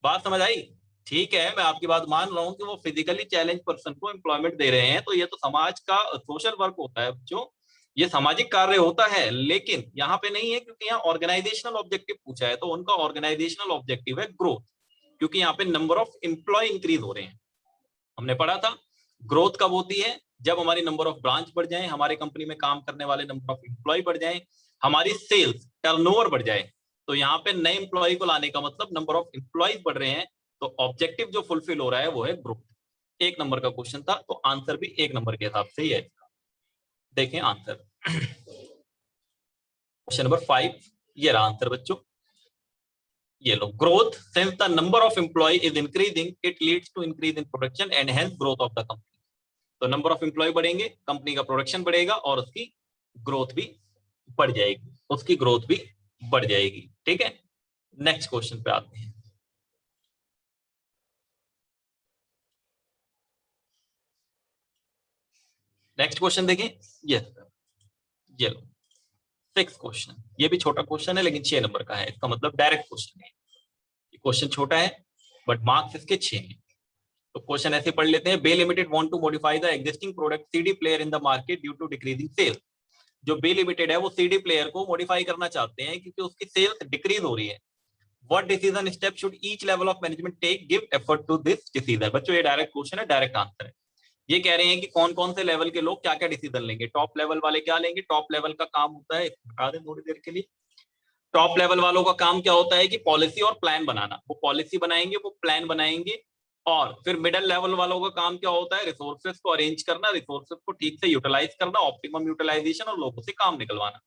[SPEAKER 1] बात समझ आई? ठीक है, मैं आपकी बात मान रहा हूं कि वो फिजिकली चैलेंज पर्सन को एम्प्लॉयमेंट दे रहे हैं, तो ये तो समाज का सोशल वर्क होता है बच्चों, ये सामाजिक कार्य होता है। लेकिन यहाँ पे नहीं है, क्योंकि यहाँ ऑर्गेनाइजेशनल ऑब्जेक्टिव पूछा है, तो उनका ऑर्गेनाइजेशनल ऑब्जेक्टिव है ग्रोथ, क्योंकि यहाँ पे नंबर ऑफ एम्प्लॉय इंक्रीज हो रहे हैं। हमने पढ़ा था ग्रोथ कब होती है? जब हमारी नंबर ऑफ ब्रांच बढ़ जाए, हमारे कंपनी में काम करने वाले नंबर ऑफ एम्प्लॉय बढ़ जाए, हमारी सेल्स टर्नओवर बढ़ जाए। तो यहाँ पे नए एम्प्लॉय को लाने का मतलब नंबर ऑफ एम्प्लॉयज बढ़ रहे हैं, तो ऑब्जेक्टिव जो फुलफिल हो रहा है वो है ग्रोथ। 1 नंबर का क्वेश्चन था, तो आंसर भी 1 नंबर के हिसाब से ही है। देखें आंसर, क्वेश्चन नंबर 5 ये रहा आंसर बच्चों। ये लो, growth since the number of employ is increasing it leads to increase in production and hence growth of the company. तो नंबर ऑफ एम्प्लॉय बढ़ेंगे, कंपनी का प्रोडक्शन बढ़ेगा और उसकी ग्रोथ भी बढ़ जाएगी, उसकी ग्रोथ भी बढ़ जाएगी। ठीक है, नेक्स्ट क्वेश्चन पे आते हैं। नेक्स्ट क्वेश्चन देखें, यस ये लो, 6 क्वेश्चन। ये भी छोटा क्वेश्चन है लेकिन 6 नंबर का है, इसका मतलब डायरेक्ट क्वेश्चन है। क्वेश्चन छोटा है बट मार्क्स इसके 6 हैं। तो क्वेश्चन ऐसे पढ़ लेते हैं, Bay limited want to modify the existing product CD player in the market due to decreasing sale. जो बे लिमिटेड है वो सीडी प्लेयर को मॉडिफाई करना चाहते हैं क्योंकि उसकी सेल्स डिक्रीज हो रही है। What decision step should each level of management take, give effort to this decision. बच्चों ये डायरेक्ट क्वेश्चन है, डायरेक्ट आंसर है। ये कह रहे हैं कि कौन कौन से लेवल के लोग क्या क्या डिसीजन लेंगे। टॉप लेवल वाले क्या लेंगे, टॉप लेवल का काम होता है, बता दें थोड़ी देर के लिए। टॉप लेवल वालों का काम क्या होता है कि पॉलिसी और प्लान बनाना। वो पॉलिसी बनाएंगे, वो प्लान बनाएंगे। और फिर मिडिल लेवल वालों का काम क्या होता है, रिसोर्सेज को अरेंज करना, रिसोर्सेज को ठीक से यूटिलाइज करना, ऑप्टिमम यूटिलाइजेशन और लोगों से काम निकलवाना।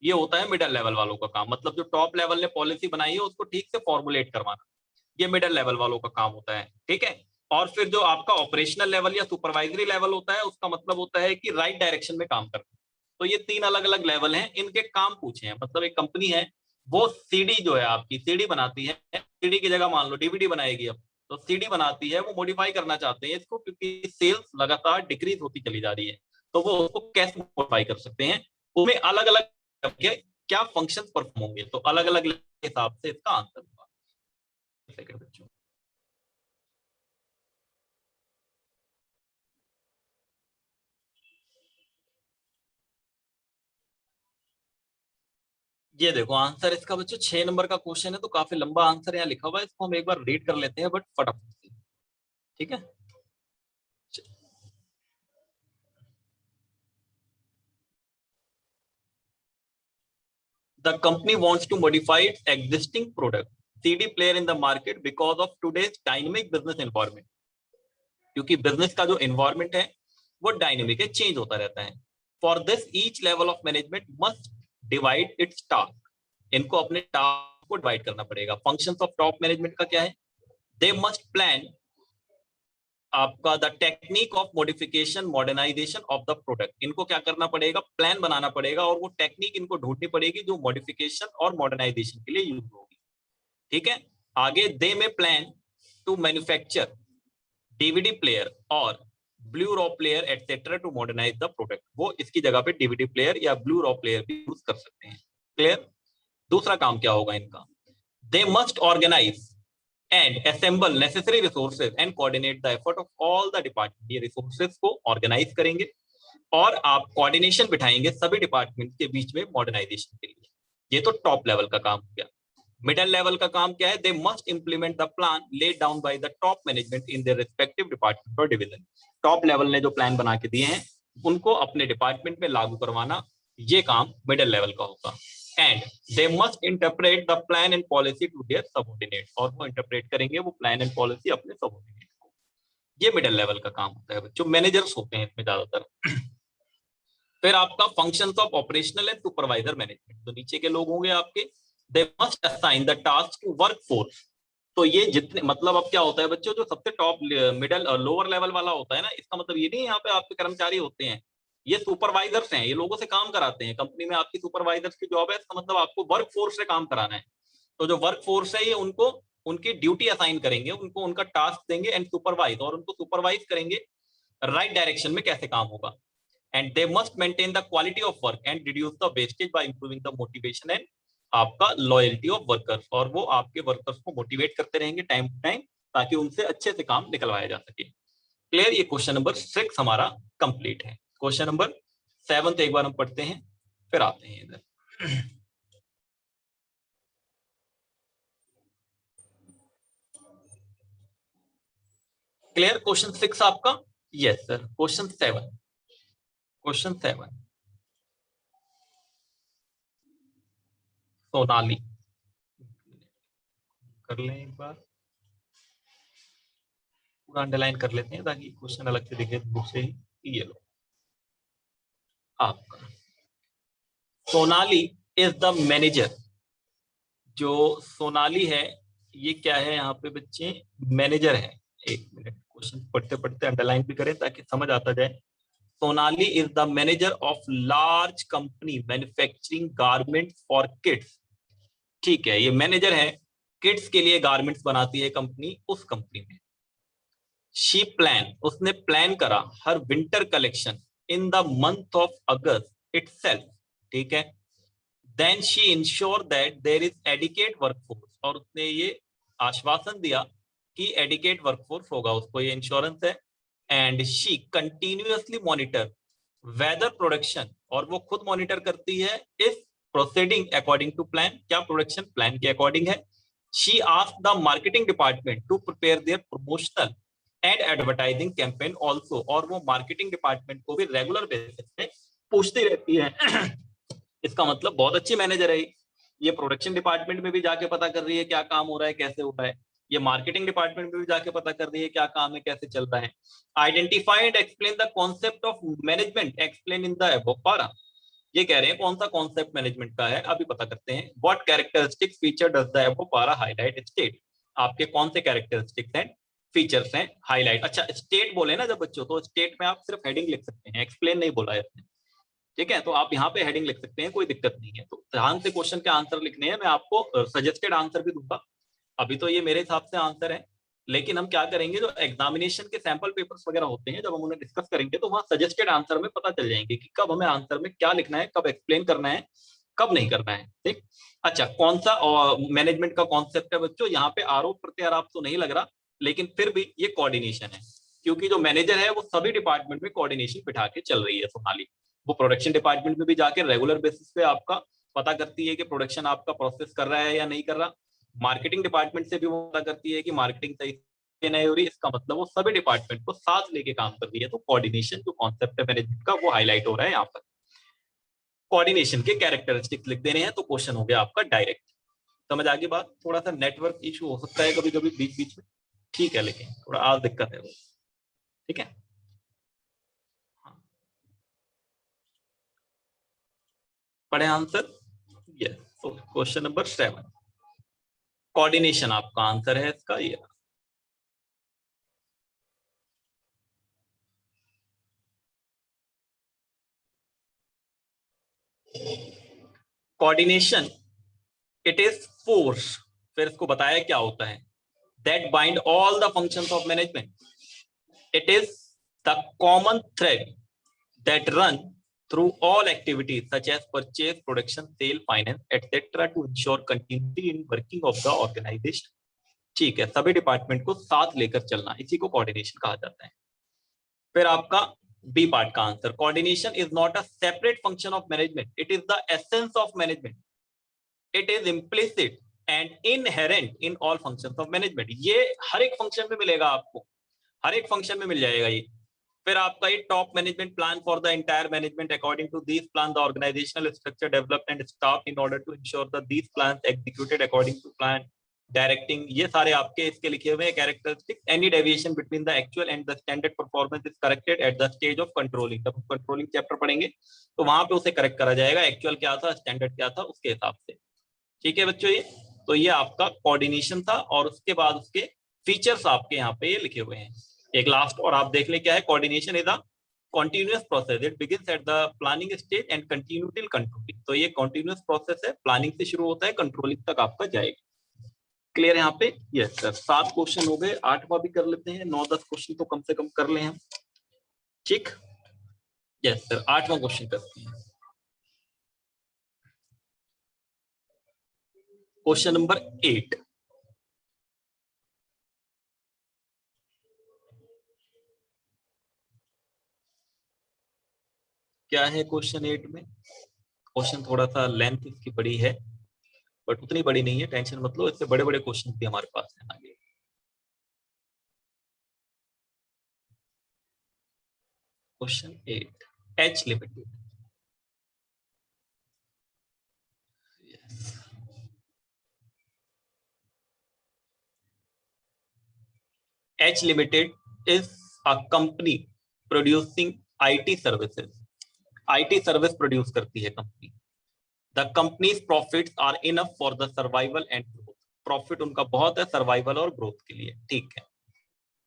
[SPEAKER 1] ये होता है मिडिल लेवल वालों का काम। मतलब जो टॉप लेवल ने पॉलिसी बनाई है उसको ठीक से फॉर्मुलेट करवाना, ये मिडिल लेवल वालों का काम होता है। ठीक है, और फिर जो आपका ऑपरेशनल लेवल या सुपरवाइजरी लेवल होता है उसका मतलब होता है कि राइट डायरेक्शन में काम करना। तो ये 3 अलग अलग लेवल हैं, इनके काम पूछे हैं। मतलब एक कंपनी है वो सीडी जो है आपकी सीडी बनाती है, सीडी की जगह मान लो डीवीडी बनाएगी। अब तो सीडी बनाती है, वो मॉडिफाई करना चाहते हैं इसको क्योंकि सेल्स लगातार डिक्रीज होती चली जा रही है। तो वो उसको कैसे मॉडिफाई कर सकते हैं, उसमें अलग अलग क्या फंक्शन परफॉर्म होंगे, तो अलग अलग हिसाब से इसका आंसर होगा। बच्चों ये देखो आंसर इसका बच्चों 6 नंबर का क्वेश्चन है, तो काफी लंबा आंसर यहाँ लिखा हुआ है, इसको हम एक बार रीड कर लेते हैं बट फटाफट से। ठीक है, the company wants to modify its existing product CD player in the market because of today's dynamic business environment। क्योंकि बिजनेस का जो एनवायरमेंट है वो डायनेमिक है, चेंज होता रहता है। For this each level of management must divide it's task. इनको अपने टास्क को डिवाइड करना पड़ेगा। फंक्शंस ऑफ टॉप मैनेजमेंट का क्या है, दे मस्ट प्लान आपका the technique of modification modernisation of the product. इनको क्या करना पड़ेगा, प्लान बनाना पड़ेगा और वो टेक्निक इनको ढूंढनी पड़ेगी जो मॉडिफिकेशन और मॉडर्नाइजेशन के लिए यूज होगी। ठीक है, आगे दे में plan to manufacture DVD player और blu ray player etcetera to modernise the product. वो इसकी जगह पे डीवीडी प्लेयर या ब्लू रॉ प्लेयर भी यूज कर सकते हैं। क्लियर। दूसरा काम क्या होगा इनका, they must organise and assemble necessary resources and coordinate the effort of all the department। ये resources को organize करेंगे और आप coordination बिठाएंगे सभी डिपार्टमेंट के बीच में मॉडर्नाइजेशन के लिए। ये तो टॉप लेवल का काम हो गया। मिडिल लेवल का काम क्या है, they must implement the plan laid down by the top management in their respective department और डिवीजन। टॉप लेवल ने जो प्लान बना के दिए हैं उनको अपने डिपार्टमेंट में लागू करवाना, ये काम मिडिल लेवल का होगा। And they must interpret the plan and policy to their subordinate. और वो इंटरप्रेट करेंगे वो प्लान एंड पॉलिसी अपने सबऑर्डिनेट को। ये मिडिल लेवल का काम होता है, जो मैनेजर्स होते हैं इसमें ज्यादातर। फिर आपका functions of operational and supervisor management, तो नीचे के लोग होंगे आपके, they must assign the task to work force. तो ये जितने मतलब अब क्या होता है बच्चों, जो सबसे टॉप मिडिल और लोअर लेवल वाला होता है ना, इसका मतलब ये नहीं यहाँ पे आपके कर्मचारी होते हैं, ये सुपरवाइजर्स हैं, ये लोगों से काम कराते हैं। कंपनी में आपकी सुपरवाइजर्स की जॉब है, इसका मतलब आपको वर्क फोर्स से काम कराना है। तो जो वर्क फोर्स है ये उनको उनकी ड्यूटी असाइन करेंगे, उनको उनका टास्क देंगे एंड सुपरवाइज, और उनको सुपरवाइज करेंगे राइट डायरेक्शन में कैसे काम होगा। And they must maintain the quality of work and reduce the wastage by improving the motivation and आपका लॉयल्टी ऑफ वर्कर्स। और वो आपके वर्कर्स को मोटिवेट करते रहेंगे टाइम टू टाइम ताकि उनसे अच्छे से काम निकलवाया जा सके। क्लियर, ये क्वेश्चन नंबर 6 हमारा कंप्लीट है। क्वेश्चन नंबर 7 एक बार हम पढ़ते हैं फिर आते हैं इधर। क्लियर, क्वेश्चन 6 आपका, yes sir. Question 7, question 7 Sonali कर लें एक बार, पूरा अंडरलाइन कर लेते हैं ताकि क्वेश्चन अलग से दिखे बुक से ही। ये लो आपका, सोनाली इज द मैनेजर जो सोनाली है ये क्या है यहाँ पे बच्चे, मैनेजर है। एक मिनट, क्वेश्चन पढ़ते पढ़ते अंडरलाइन भी करें ताकि समझ आता जाए। Sonali is the manager of large company manufacturing garment for kids. ठीक है, ये मैनेजर है, किड्स के लिए गारमेंट्स बनाती है कंपनी, उस कंपनी में। शी प्लान, उसने प्लान करा, her winter collection in the month of August itself. ठीक है, then she ensure that there is adequate workforce, और उसने ये आश्वासन दिया कि एडिकेट वर्कफोर्स होगा, उसको ये इंश्योरेंस है। And she continuously monitor whether production, और वो खुद मॉनिटर करती है if proceeding according to plan, क्या प्रोडक्शन प्लान के अकॉर्डिंग है। She asked the marketing department to prepare their promotional and advertising campaign also, और वो मार्केटिंग डिपार्टमेंट को भी रेगुलर बेसिस पे पूछती रहती है। इसका मतलब बहुत अच्छी मैनेजर है ये प्रोडक्शन डिपार्टमेंट में भी जाके पता कर रही है क्या काम हो रहा है, कैसे हो रहा है। ये मार्केटिंग डिपार्टमेंट में भी जाके पता कर रही है क्या काम है, कैसे चल रहा है। Identify and explain the concept of management explain in the above पारा। ये कह रहे हैं कौन सा कॉन्सेप्ट मैनेजमेंट का है, अभी पता करते हैं। What characteristic feature does the above पारा हाईलाइट स्टेट, आपके कौन से कैरेक्टरिस्टिक्स हैं, फीचर्स हैं हाईलाइट। अच्छा, स्टेट बोले ना जब बच्चों, तो स्टेट में आप सिर्फ हेडिंग लिख सकते हैं, एक्सप्लेन नहीं बोला है इसने। ठीक है, तो आप यहाँ पे हेडिंग लिख सकते हैं, कोई दिक्कत नहीं है। तो ध्यान से क्वेश्चन के आंसर लिखने हैं, मैं आपको सजेस्टेड आंसर भी दूंगा। अभी तो ये मेरे हिसाब से आंसर है, लेकिन हम क्या करेंगे, जो एग्जामिनेशन के सैंपल पेपर्स वगैरह होते हैं, जब हम उन्हें डिस्कस करेंगे तो वहाँ सजेस्टेड आंसर में पता चल जाएंगे कि कब हमें आंसर में क्या लिखना है, कब एक्सप्लेन करना है, कब नहीं करना है। ठीक, अच्छा, कौन सा मैनेजमेंट का कॉन्सेप्ट है बच्चों, यहाँ पे आरोप प्रत्यारोप तो नहीं लग रहा, लेकिन फिर भी ये कोऑर्डिनेशन है, क्योंकि जो मैनेजर है वो सभी डिपार्टमेंट में कोऑर्डिनेशन बिठा के चल रही है सोनाली। वो प्रोडक्शन डिपार्टमेंट में भी जाके रेगुलर बेसिस पे आपका पता करती है कि प्रोडक्शन आपका प्रोसेस कर रहा है या नहीं कर रहा। मार्केटिंग डिपार्टमेंट से भी वो पता करती है कि मार्केटिंग सही नहीं हो रही। इसका मतलब वो सभी डिपार्टमेंट को साथ लेके काम कर रही है। तो कोऑर्डिनेशन जो कॉन्सेप्ट है मैनेजमेंट का, वो हाईलाइट हो रहा है यहाँ पर। कोऑर्डिनेशन के कैरेक्टरिस्टिक्स लिख देने हैं, तो क्वेश्चन हो गया आपका डायरेक्ट। समझ आ गई बात। थोड़ा सा नेटवर्क इशू हो सकता है कभी कभी बीच बीच में, ठीक है, लेकिन थोड़ा आज दिक्कत है वो। ठीक है, पढ़े आंसर। यस, तो क्वेश्चन नंबर 7 कोऑर्डिनेशन आपका आंसर है इसका ये। कोऑर्डिनेशन इट इज फोर्स, फिर इसको बताया क्या होता है, that bind all the functions of management. It is the common thread that run through all activities such as purchase, production, sale, finance, etc. to ensure continuity in working of the organization। ठीक है, सभी डिपार्टमेंट को साथ लेकर चलना, इसी को कोऑर्डिनेशन कहा जाता है। फिर आपका बी पार्ट का answer, coordination is not a separate function of management, it is the essence of management, it is implicit and inherent in all functions of management. ये हर एक फंक्शन में मिलेगा आपको, हर एक फंक्शन में मिल जाएगा ये। फिर आपका ये top management plan for the entire management, according to this plan the organisational structure developed and staff in order to ensure the this plans executed according to plan. Directing, ये सारे आपके इसके लिखे हुए हैं characteristics. Any deviation between the actual and the standard performance is corrected at the stage of controlling. जब कंट्रोलिंग चैप्टर पढ़ेंगे तो वहां पे उसे करेक्ट करा जाएगा, एक्चुअल क्या था, स्टैंडर्ड क्या था, उसके हिसाब से। ठीक है बच्चों, ये तो ये आपका कोऑर्डिनेशन था, और उसके बाद उसके फीचर्स आपके यहाँ पे ये लिखे हुए हैं। एक लास्ट और आप देख लें क्या है, coordination is a continuous process, it begins at the planning stage and continue till controlling। तो ये continuous process है, प्लानिंग से शुरू होता है, कंट्रोलिंग तक आपका जाएगा। क्लियर यहाँ पे? Yes sir. 7 क्वेश्चन हो गए, 8वां भी कर लेते हैं, 9-10 क्वेश्चन तो कम से कम कर ले हम। ठीक, यस सर, 8वां क्वेश्चन करते हैं। क्वेश्चन नंबर 8, क्या है क्वेश्चन 8 में? क्वेश्चन थोड़ा सा लेंथ इसकी बड़ी है, बट उतनी बड़ी नहीं है, टेंशन मत लो, इससे बड़े बड़े क्वेश्चन भी हमारे पास हैं आगे। Question 8, H limited. H Limited is a company producing IT services। IT service produce करती है company. The company's profits are enough for the survival and growth, profit उनका बहुत है सर्वाइवल और ग्रोथ के लिए, ठीक है।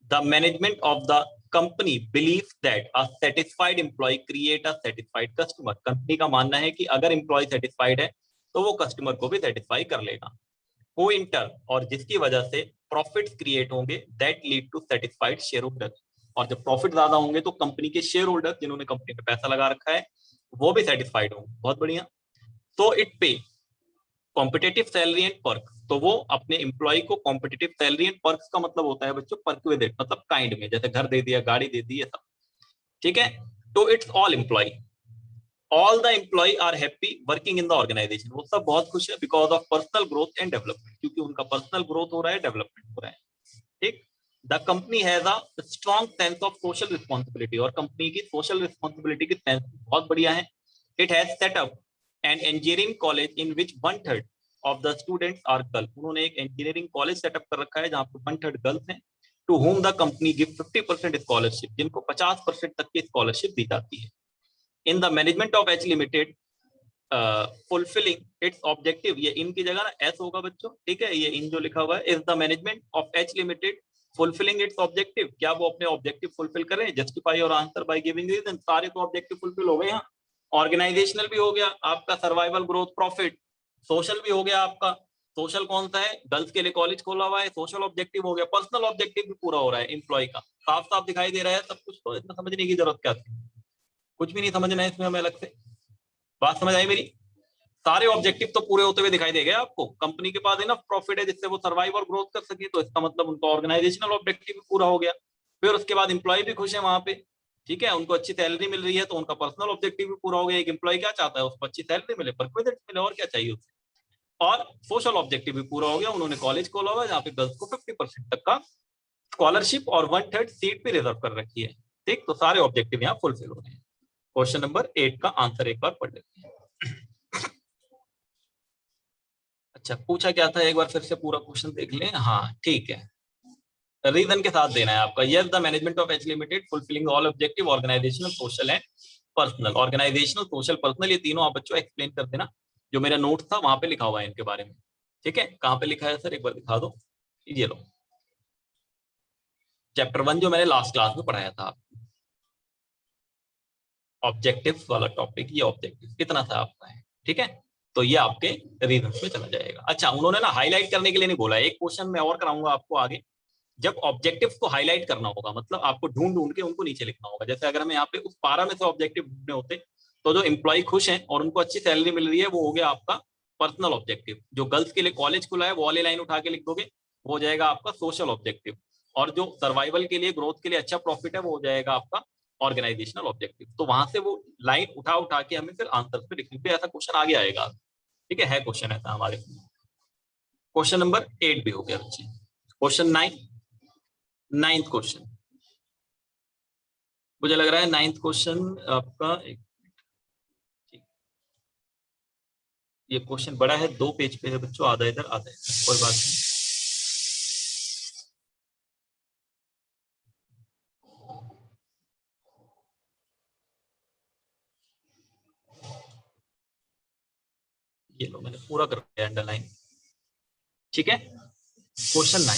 [SPEAKER 1] The management of the company believes that a satisfied employ create a satisfied customer, company का मानना है कि अगर एम्प्लॉय सेटिस्फाइड है तो वो कस्टमर को भी सेटिस्फाई कर लेगा। हु इन टर्न, और जिसकी वजह से प्रॉफिट्स क्रिएट होंगे, that lead to satisfied share holder, और जब प्रॉफिट ज्यादा होंगे तो कंपनी के शेयर होल्डर जिन्होंने कंपनी में पैसा लगा रखा है वो भी सेटिस्फाइड होंगे। बहुत बढ़िया। तो इट पे कॉम्पिटेटिव सैलरी एंड पर्क, तो वो अपने एम्प्लॉय को कॉम्पिटेटिव सैलरी एंड पर्क्स का मतलब होता है बच्चों पर्क विद इट, मतलब काइंड में, जैसे घर दे दिया, गाड़ी दे दी, ये सब, ठीक है। तो it's all employ, all the employ are happy working in the organisation, वो सब बहुत खुश है because of personal growth and development, क्योंकि उनका पर्सनल ग्रोथ हो रहा है, डेवलपमेंट हो रहा है, ठीक। The company has a strong sense of social responsibility, और कंपनी की सोशल रिस्पॉन्सिबिलिटी की सेंस बहुत बढ़िया है। It has set up an engineering college in which 1/3 of the students are girl, उन्होंने एक इंजीनियरिंग कॉलेज सेटअप कर रखा है जहां पे 1/3 गर्ल्स हैं। To whom the company give 50% scholarship, जिनको 50% तक की स्कॉलरशिप दी जाती है। In the management of H limited fulfilling its objective, ये इनकी जगह ना एस होगा बच्चों, ठीक है, ये इन जो लिखा हुआ है, is the management of H limited fulfilling its objective, क्या वो अपने ऑब्जेक्टिव फुलफिल कर रहे हैं? जस्टिफाई और आंसर बाय गिविंग रीजन, सारे तो ऑब्जेक्टिव फुलफिल हो गए यहाँ। ऑर्गेनाइजेशनल भी हो गया आपका, सर्वाइवल ग्रोथ प्रॉफिट, सोशल भी हो गया आपका, सोशल कौन सा है? गर्ल्स के लिए कॉलेज खोला हुआ है, सोशल ऑब्जेक्टिव हो गया, पर्सनल ऑब्जेक्टिव भी पूरा हो रहा है एम्प्लॉय का, साफ साफ दिखाई दे रहा है सब कुछ। तो इतना समझने की जरूरत क्या थी, कुछ भी नहीं समझना है इसमें हमें अलग से। बात समझ आई मेरी? सारे ऑब्जेक्टिव तो पूरे होते हुए दिखाई देंगे आपको। कंपनी के पास इनफ प्रॉफिट है जिससे वो सर्वाइव और ग्रोथ कर सके, तो इसका मतलब उनका ऑर्गेनाइजेशनल ऑब्जेक्टिव भी पूरा हो गया। फिर उसके बाद एम्प्लॉय भी खुश है वहां पे, ठीक है, उनको अच्छी सैलरी मिल रही है तो उनका पर्सनल ऑब्जेक्टिव भी पूरा हो गया। एक एम्प्लॉय क्या चाहता है? उसको अच्छी सैलरी मिले, परक्विजिट मिले, और क्या चाहिए उससे। और सोशल ऑब्जेक्टिव भी पूरा हो गया, उन्होंने कॉलेज खोला हुआ है जहाँ पे गर्ल्स को 50% तक का स्कॉलरशिप और 1/3 सीट भी रिजर्व कर रखी है, ठीक। तो सारे ऑब्जेक्टिव यहाँ फुलफिल हो रहे हैं। क्वेश्चन नंबर 8 का आंसर एक बार पढ़ लेते हैं। अच्छा, पूछा क्या था एक बार फिर से पूरा क्वेश्चन देख लें। हाँ ठीक है, रीजन के साथ देना है आपका। Yes, the management of H limited fulfilling all objective organisational social and personal, organisational social personal, ये तीनों आप बच्चों एक्सप्लेन कर देना, जो मेरा नोट था वहां पे लिखा हुआ है इनके बारे में, ठीक है। कहाँ पे लिखा है सर, एक बार दिखा दो। ये लो, चैप्टर 1 जो मैंने लास्ट क्लास में पढ़ाया था, ऑब्जेक्टिव वाला टॉपिक, ये ऑब्जेक्टिव कितना था आपका है, ठीक है। तो ये आपके रीजन में चला जाएगा। अच्छा, उन्होंने ना हाईलाइट करने के लिए नहीं बोला, एक क्वेश्चन मैं और कराऊंगा आपको आगे, जब ऑब्जेक्टिव्स को हाईलाइट करना होगा, मतलब आपको ढूंढ ढूंढ के उनको नीचे लिखना होगा। जैसे अगर हमें यहाँ पे उस 12 में से ऑब्जेक्टिव ढूंढने होते, तो जो एम्प्लॉय खुश हैं और उनको अच्छी सैलरी मिल रही है वो हो गया आपका पर्सनल ऑब्जेक्टिव। जो गर्ल्स के लिए कॉलेज खुला है वो वाली लाइन उठा के लिख दोगे, वो हो जाएगा आपका सोशल ऑब्जेक्टिव। और जो सर्वाइवल के लिए, ग्रोथ के लिए अच्छा प्रॉफिट है, वो हो जाएगा आपका ऑर्गेनाइजेशनल ऑब्जेक्टिव। तो वहां से वो लाइन उठा उठा के हमें फिर आंसर पे लिखने पे ऐसा क्वेश्चन आगे आएगा, ठीक है क्वेश्चन ऐसा हमारे। क्वेश्चन नंबर 8 भी हो गया बच्चे। क्वेश्चन 9, 9th क्वेश्चन, मुझे लग रहा है 9th क्वेश्चन आपका ये क्वेश्चन बड़ा है, 2 पेज पे है बच्चों, आधा इधर आधा इधर, कोई बात नहीं। ये लो, मैंने पूरा कर दिया अंडरलाइन, ठीक है। Question 9,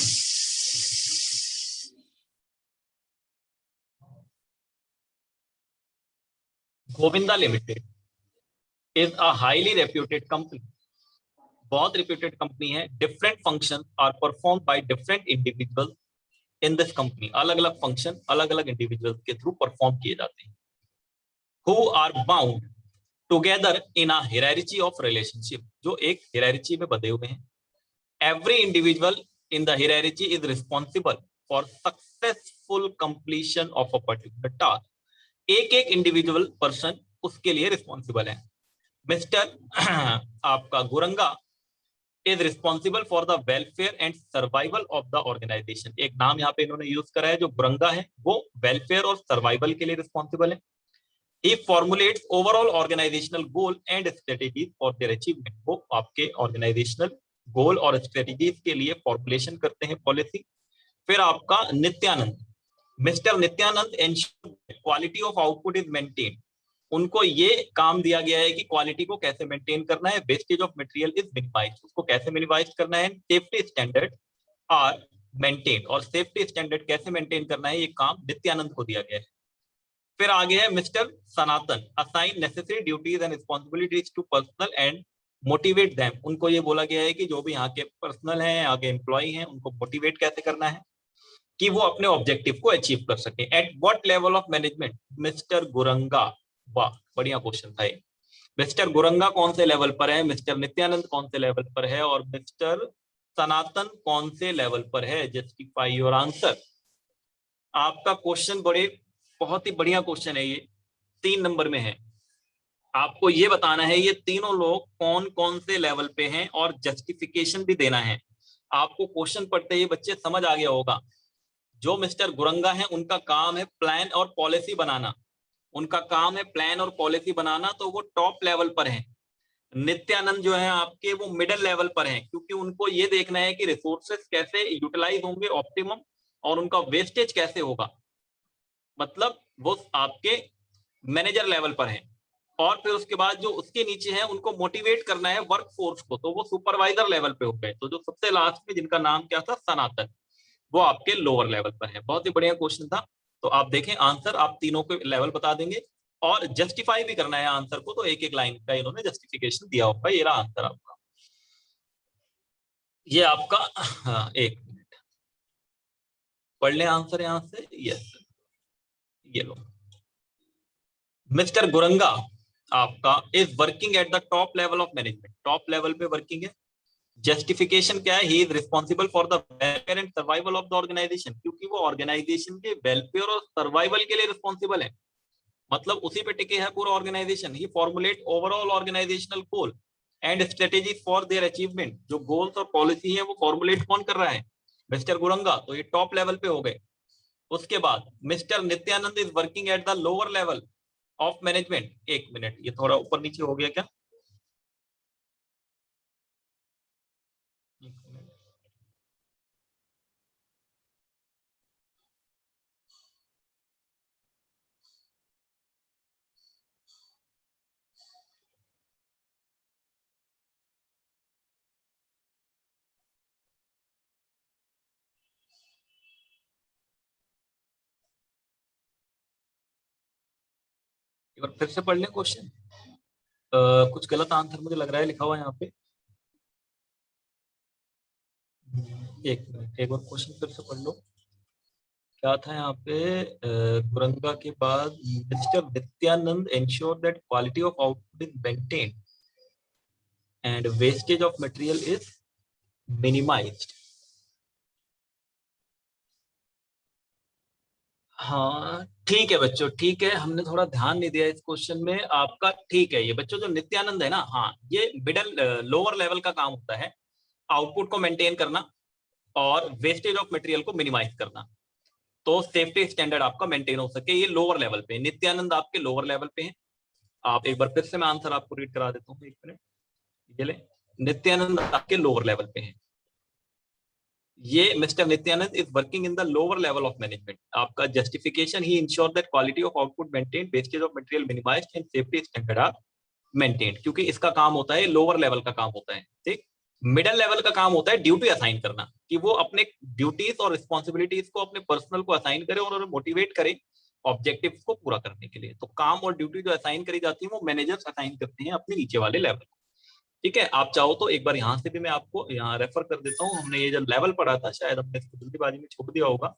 [SPEAKER 1] Govinda limited is a highly reputed company, बहुत रेप्यूटेड कंपनी है। Different function are perform by different individual in this company, अलग अलग फंक्शन अलग अलग इंडिविजुअल के थ्रू परफॉर्म किए जाते हैं। Who are bound together in a hierarchy of relationship, जो एक हायरार्की में बंधे हुए हैं। Every individual in the hierarchy is responsible for successful completion of a particular task. एक एक इंडिविजुअल पर्सन उसके लिए रिस्पॉन्सिबल है। मिस्टर आपका Guranga is responsible for the welfare and survival of the organisation, एक नाम यहाँ पे इन्होंने यूज करा है, जो गुरंगा है वो वेलफेयर और सर्वाइवल के लिए रिस्पॉन्सिबल है। He formulates overall organizational goal and strategies for their achievement, वो आपके ऑर्गेनाइजेशनल गोल और स्ट्रेटेजीज के लिए फॉर्मुलेशन करते हैं पॉलिसी। फिर आपका Nityanand, mister Nityanand ensure quality of output is maintain, उनको ये काम दिया गया है कि क्वालिटी को कैसे मेंटेन करना है, wastage of material is minimise, उसको कैसे मिनिमाइज करना है, सेफ्टी स्टैंडर्ड आर मेंटेन, और सेफ्टी स्टैंडर्ड कैसे मेंटेन करना है ये काम नित्यानंद को दिया गया है। फिर आगे है mister Sanatan, assign necessary duties and responsibilities to personal and motivate them, उनको ये बोला गया है कि जो भी यहाँ के पर्सनल हैं, आगे एम्प्लॉय हैं, उनको मोटिवेट कैसे करना है कि वो अपने ऑब्जेक्टिव को अचीव कर सके। At what level of management mister Guranga, वाह बढ़िया क्वेश्चन था ये, मिस्टर गुरंगा कौन से लेवल पर है, मिस्टर नित्यानंद कौन से लेवल पर है, और मिस्टर सनातन कौन से लेवल पर है, जस्टिफाई योर आंसर। आपका क्वेश्चन बहुत ही बढ़िया क्वेश्चन है ये, 3 नंबर में है। आपको ये बताना है ये तीनों लोग कौन कौन से लेवल पे हैं और जस्टिफिकेशन भी देना है। आपको क्वेश्चन पढ़ते ही बच्चे समझ आ गया होगा, जो मिस्टर गुरंगा है उनका काम है प्लान और पॉलिसी बनाना, उनका काम है प्लान और पॉलिसी बनाना, तो वो टॉप लेवल पर है। नित्यानंद जो है आपके वो मिडिल लेवल पर हैं, क्योंकि उनको ये देखना है कि रिसोर्सेस कैसे यूटिलाइज होंगे ऑप्टिमम, और उनका वेस्टेज कैसे होगा, मतलब वो आपके मैनेजर लेवल पर हैं। और फिर उसके बाद जो उसके नीचे हैं उनको मोटिवेट करना है वर्क फोर्स को, तो वो सुपरवाइजर लेवल पे हो गए। तो जो सबसे लास्ट में जिनका नाम क्या था, सनातन, वो आपके लोअर लेवल पर है। बहुत ही बढ़िया क्वेश्चन था। तो आप देखें आंसर, आप तीनों के लेवल बता देंगे और जस्टिफाई भी करना है आंसर को, तो एक एक लाइन का इन्होंने जस्टिफिकेशन दिया होगा। ये रहा आंसर आपका, ये आपका। हाँ, एक मिनट पढ़ लें आंसर यहां से। यस, ये लो, मिस्टर गुरंगा आपका is working at the top level of management, top level पे वर्किंग है। जस्टिफिकेशन क्या है, he is responsible for the welfare and survival of the organisation, क्योंकि वो ऑर्गेनाइजेशन के वेलफेयर और सर्वाइवल के लिए रिस्पॉन्सिबल है, मतलब उसी पे टिके है पूरा organisation. He formulate overall organisational goal and strategy for their achievement, जो गोल्स और पॉलिसी है वो फॉर्मुलेट कौन कर रहा है, मिस्टर गुरंगा, तो ये टॉप लेवल पे हो गए। उसके बाद mister Nityanand is working at the lower level of management. एक मिनट, ये थोड़ा ऊपर नीचे हो गया क्या, एक बार फिर से पढ़ लें क्वेश्चन। कुछ गलत आंसर मुझे लग रहा है लिखा हुआ यहाँ पे। एक मिनट, एक बार क्वेश्चन फिर से पढ़ लो, क्या था यहाँ पे। गुरंगा के बाद mister Nityanand ensure that quality of output is maintained and wastage of material is minimised. हाँ ठीक है बच्चों, ठीक है, हमने थोड़ा ध्यान नहीं दिया इस क्वेश्चन में आपका। ठीक है, ये बच्चों जो नित्यानंद है ना, हाँ, ये मिडल लोअर लेवल का काम होता है, आउटपुट को मेंटेन करना और वेस्टेज ऑफ मटेरियल को मिनिमाइज करना, तो सेफ्टी स्टैंडर्ड आपका मेंटेन हो सके। ये लोअर लेवल पे, नित्यानंद आपके लोअर लेवल पे हैं। आप एक बार फिर से मैं आंसर आपको रीड करा देता हूँ, एक मिनट, ये ले, नित्यानंद आपके लोअर लेवल पे हैं। ये mister Nityanand is working in the lower level of management. आपका justification, he ensure that quality of output maintain, wastage of material minimised and safety standard are maintain, क्योंकि इसका काम होता है लोअर लेवल का काम होता है। ठीक, मिडिल लेवल का काम होता है ड्यूटी असाइन करना, कि वो अपने ड्यूटीज और रिस्पॉन्सिबिलिटीज को अपने पर्सनल को असाइन करे और उन्हें मोटिवेट करे ऑब्जेक्टिव को पूरा करने के लिए। तो काम और ड्यूटी जो असाइन करी जाती है वो मैनेजर्स असाइन करते हैं अपने नीचे वाले लेवल को। ठीक है, आप चाहो तो एक बार यहाँ से भी मैं आपको यहाँ रेफर कर देता हूँ। हमने ये जब लेवल पढ़ा था, शायद हमने इसको जल्दीबाजी में छोड़ दिया होगा,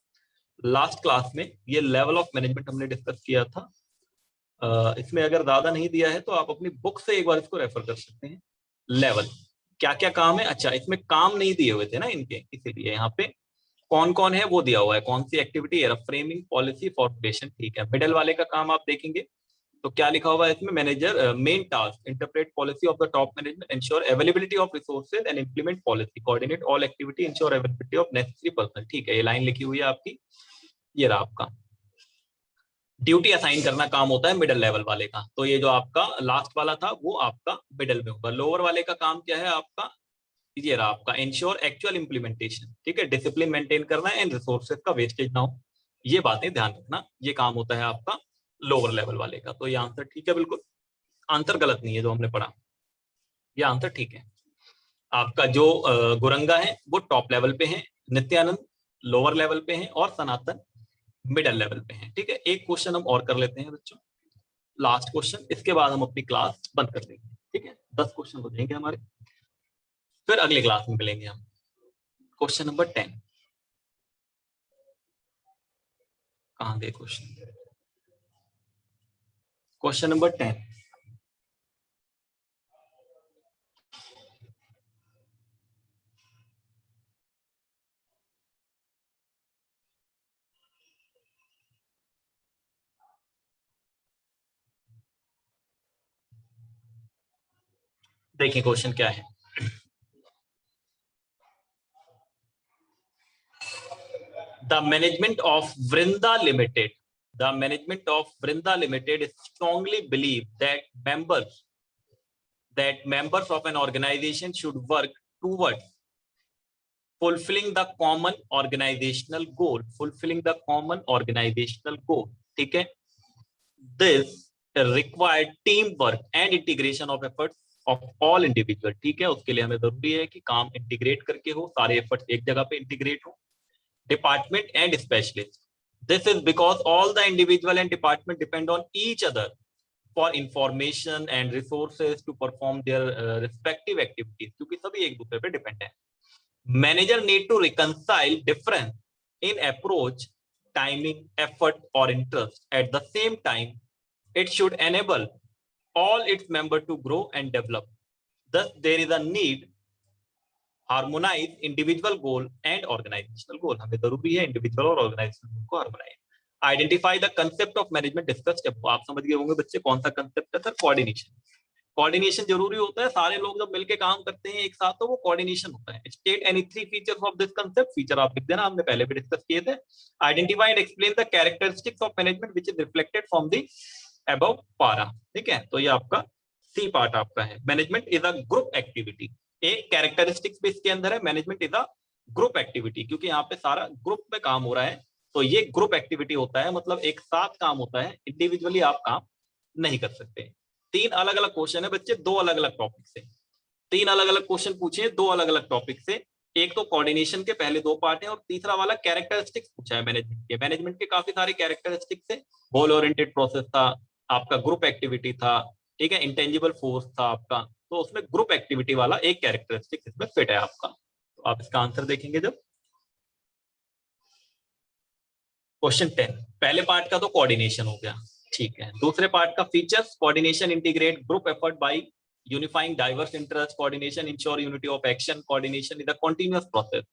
[SPEAKER 1] लास्ट क्लास में ये लेवल ऑफ मैनेजमेंट हमने डिस्कस किया था। इसमें अगर ज्यादा नहीं दिया है तो आप अपनी बुक से एक बार इसको रेफर कर सकते हैं। लेवल क्या क्या काम है, अच्छा इसमें काम नहीं दिए हुए थे ना इनके, इसीलिए यहाँ पे कौन कौन है वो दिया हुआ है, कौन सी एक्टिविटी है, फ्रेमिंग, पॉलिसी, फॉर्मुलेशन। ठीक है, मिडल वाले का काम आप देखेंगे तो क्या लिखा हुआ है इसमें, manager main task interpret policy of the top management, ensure availability of resources and implement policy, coordinate all activity, ensure availability of necessary personal. ठीक है, ये लाइन लिखी हुई है आपकी, ये रहा आपका। ड्यूटी असाइन करना काम होता है मिडिल लेवल वाले का, तो ये जो आपका लास्ट वाला था वो आपका मिडिल में होगा। लोअर वाले का काम क्या है आपका, ये रहा आपका, इंश्योर एक्चुअल इंप्लीमेंटेशन। ठीक है, डिसिप्लिन मेंटेन करना है एंड रिसोर्सेज का वेस्टेज ना हो, ये बातें ध्यान रखना, ये काम होता है आपका लोअर लेवल वाले का। तो ये आंसर ठीक है, बिल्कुल आंसर गलत नहीं है जो हमने पढ़ा, ये आंसर ठीक है। आपका जो गुरंगा है वो टॉप लेवल पे है, नित्यानंद लोअर लेवल पे है और सनातन मिडिल लेवल पे है। ठीक है, एक क्वेश्चन हम और कर लेते हैं बच्चों, लास्ट क्वेश्चन, इसके बाद हम अपनी क्लास बंद कर देंगे। ठीक है, 10 क्वेश्चन हो जाएंगे हमारे, फिर अगले क्लास में मिलेंगे हम। क्वेश्चन नंबर 10 कहां गए क्वेश्चन? क्वेश्चन नंबर 10, देखिए क्वेश्चन क्या है। The management of Vrinda Limited, the management of Vrinda Limited strongly believe that members of an organization should work towards fulfilling the common organizational goal, fulfilling the common organizational goal. ठीक है, this required teamwork and integration of efforts of all individual. ठीक है, उसके लिए हमें जरूरी है कि काम इंटीग्रेट करके हो, सारे एफर्ट्स एक जगह पे इंटीग्रेट हो, department and specialist. This is because all the individual and department depend on each other for information and resources to perform their respective activities. क्योंकि सभी एक दूसरे पे डिपेंड है। Manager need to reconcile difference in approach, timing, effort or interest. At the same time, it should enable all its members to grow and develop. Thus, there is a need harmonise individual goal and organisational goal. हमें जरूरी है इंडिविजुअल और ऑर्गेनाइजेशनल गोल को harmonise. Identify the concept of management discuss. आप समझ गए होंगे बच्चे कौन सा कंसेप्ट है सर? कोऑर्डिनेशन। कोऑर्डिनेशन जरूरी होता है, सारे लोग जब मिलकर काम करते हैं एक साथ तो वो कोऑर्डिनेशन होता है। State any 3 features of this concept. Feature आप लिख देना, हमने पहले भी डिस्कस किए थे। Identify and explain the characteristics of management which is reflected from the above पारा। ठीक है, तो ये आपका सी पार्ट आपका है। Management is a group activity. एक कैरेक्टरिस्टिक्स भी इसके अंदर है, management is a group activity, क्योंकि यहाँ पे सारा ग्रुप में काम हो रहा है तो ये ग्रुप एक्टिविटी होता है, मतलब एक साथ काम होता है, इंडिविजुअली आप काम नहीं कर सकते। 3 अलग अलग क्वेश्चन है बच्चे, 2 अलग अलग टॉपिक से, 3 अलग अलग क्वेश्चन पूछे 2 अलग अलग टॉपिक से। एक तो कोऑर्डिनेशन के पहले 2 पार्ट है और तीसरा वाला कैरेक्टरिस्टिक्स पूछा है मैनेजमेंट के। मैनेजमेंट के काफी सारे कैरेक्टरिस्टिक्स है, गोल ओरिएंटेड प्रोसेस था आपका, ग्रुप एक्टिविटी था, ठीक है, इंटेंजिबल फोर्स था आपका, तो उसमें ग्रुप एक्टिविटी वाला एक कैरेक्टरिस्टिक इसमें फिट है आपका। तो आप इसका आंसर देखेंगे जब क्वेश्चन 10, पहले पार्ट का तो कोऑर्डिनेशन हो गया, ठीक है। दूसरे पार्ट का features, coordination integrate group effort bye unifying diverse interest, coordination ensure unity of action, coordination is a continuous process.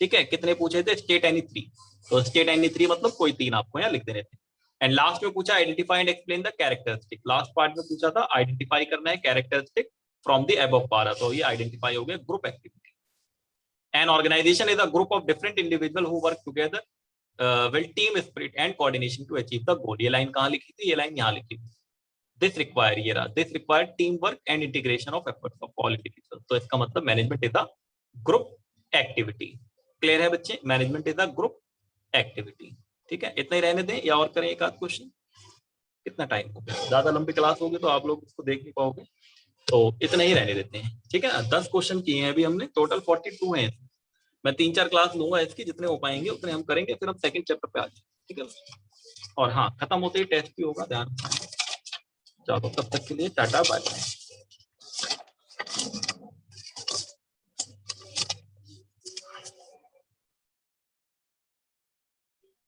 [SPEAKER 1] ठीक है, कितने पूछे थे? स्टेट एनी 3, तो स्टेट एनी 3 मतलब कोई 3 आपको यहाँ लिख देने थे। एंड लास्ट में पूछा identify and explain the characteristic. Last part में पूछा था आइडेंटिफाई करना है कैरेक्टरिस्टिक फ्रॉम द अबव पारा, तो ये आइडेंटिफाई हो गया group activity. An organisation is a group of different individual who work together will team spirit and coordination to achieve the goal. ये लाइन कहाँ लिखी थी? ये लाइन यहाँ लिखी थी। दिस रिक्वायर, ये रहा, this require team work and integration of efforts of all individuals. तो इसका मतलब management is a group activity. Clear है बच्चे? Management is a group activity. ठीक है, इतना ही रहने दें या और करें एक आध क्वेश्चन? कितना टाइम हो गया? ज्यादा लंबी क्लास होगी तो आप लोग इसको देख नहीं पाओगे, तो इतना ही रहने देते हैं। ठीक है ना, 10 क्वेश्चन किए हैं अभी हमने, टोटल 42 हैं। मैं 3-4 क्लास लूंगा इसकी, जितने हो पाएंगे उतने हम करेंगे, फिर हम सेकंड चैप्टर पे आ जाएंगे। ठीक है, और हाँ, खत्म होते ही टेस्ट भी होगा, ध्यान। चलो तब तक के लिए टाटा बाय बाय।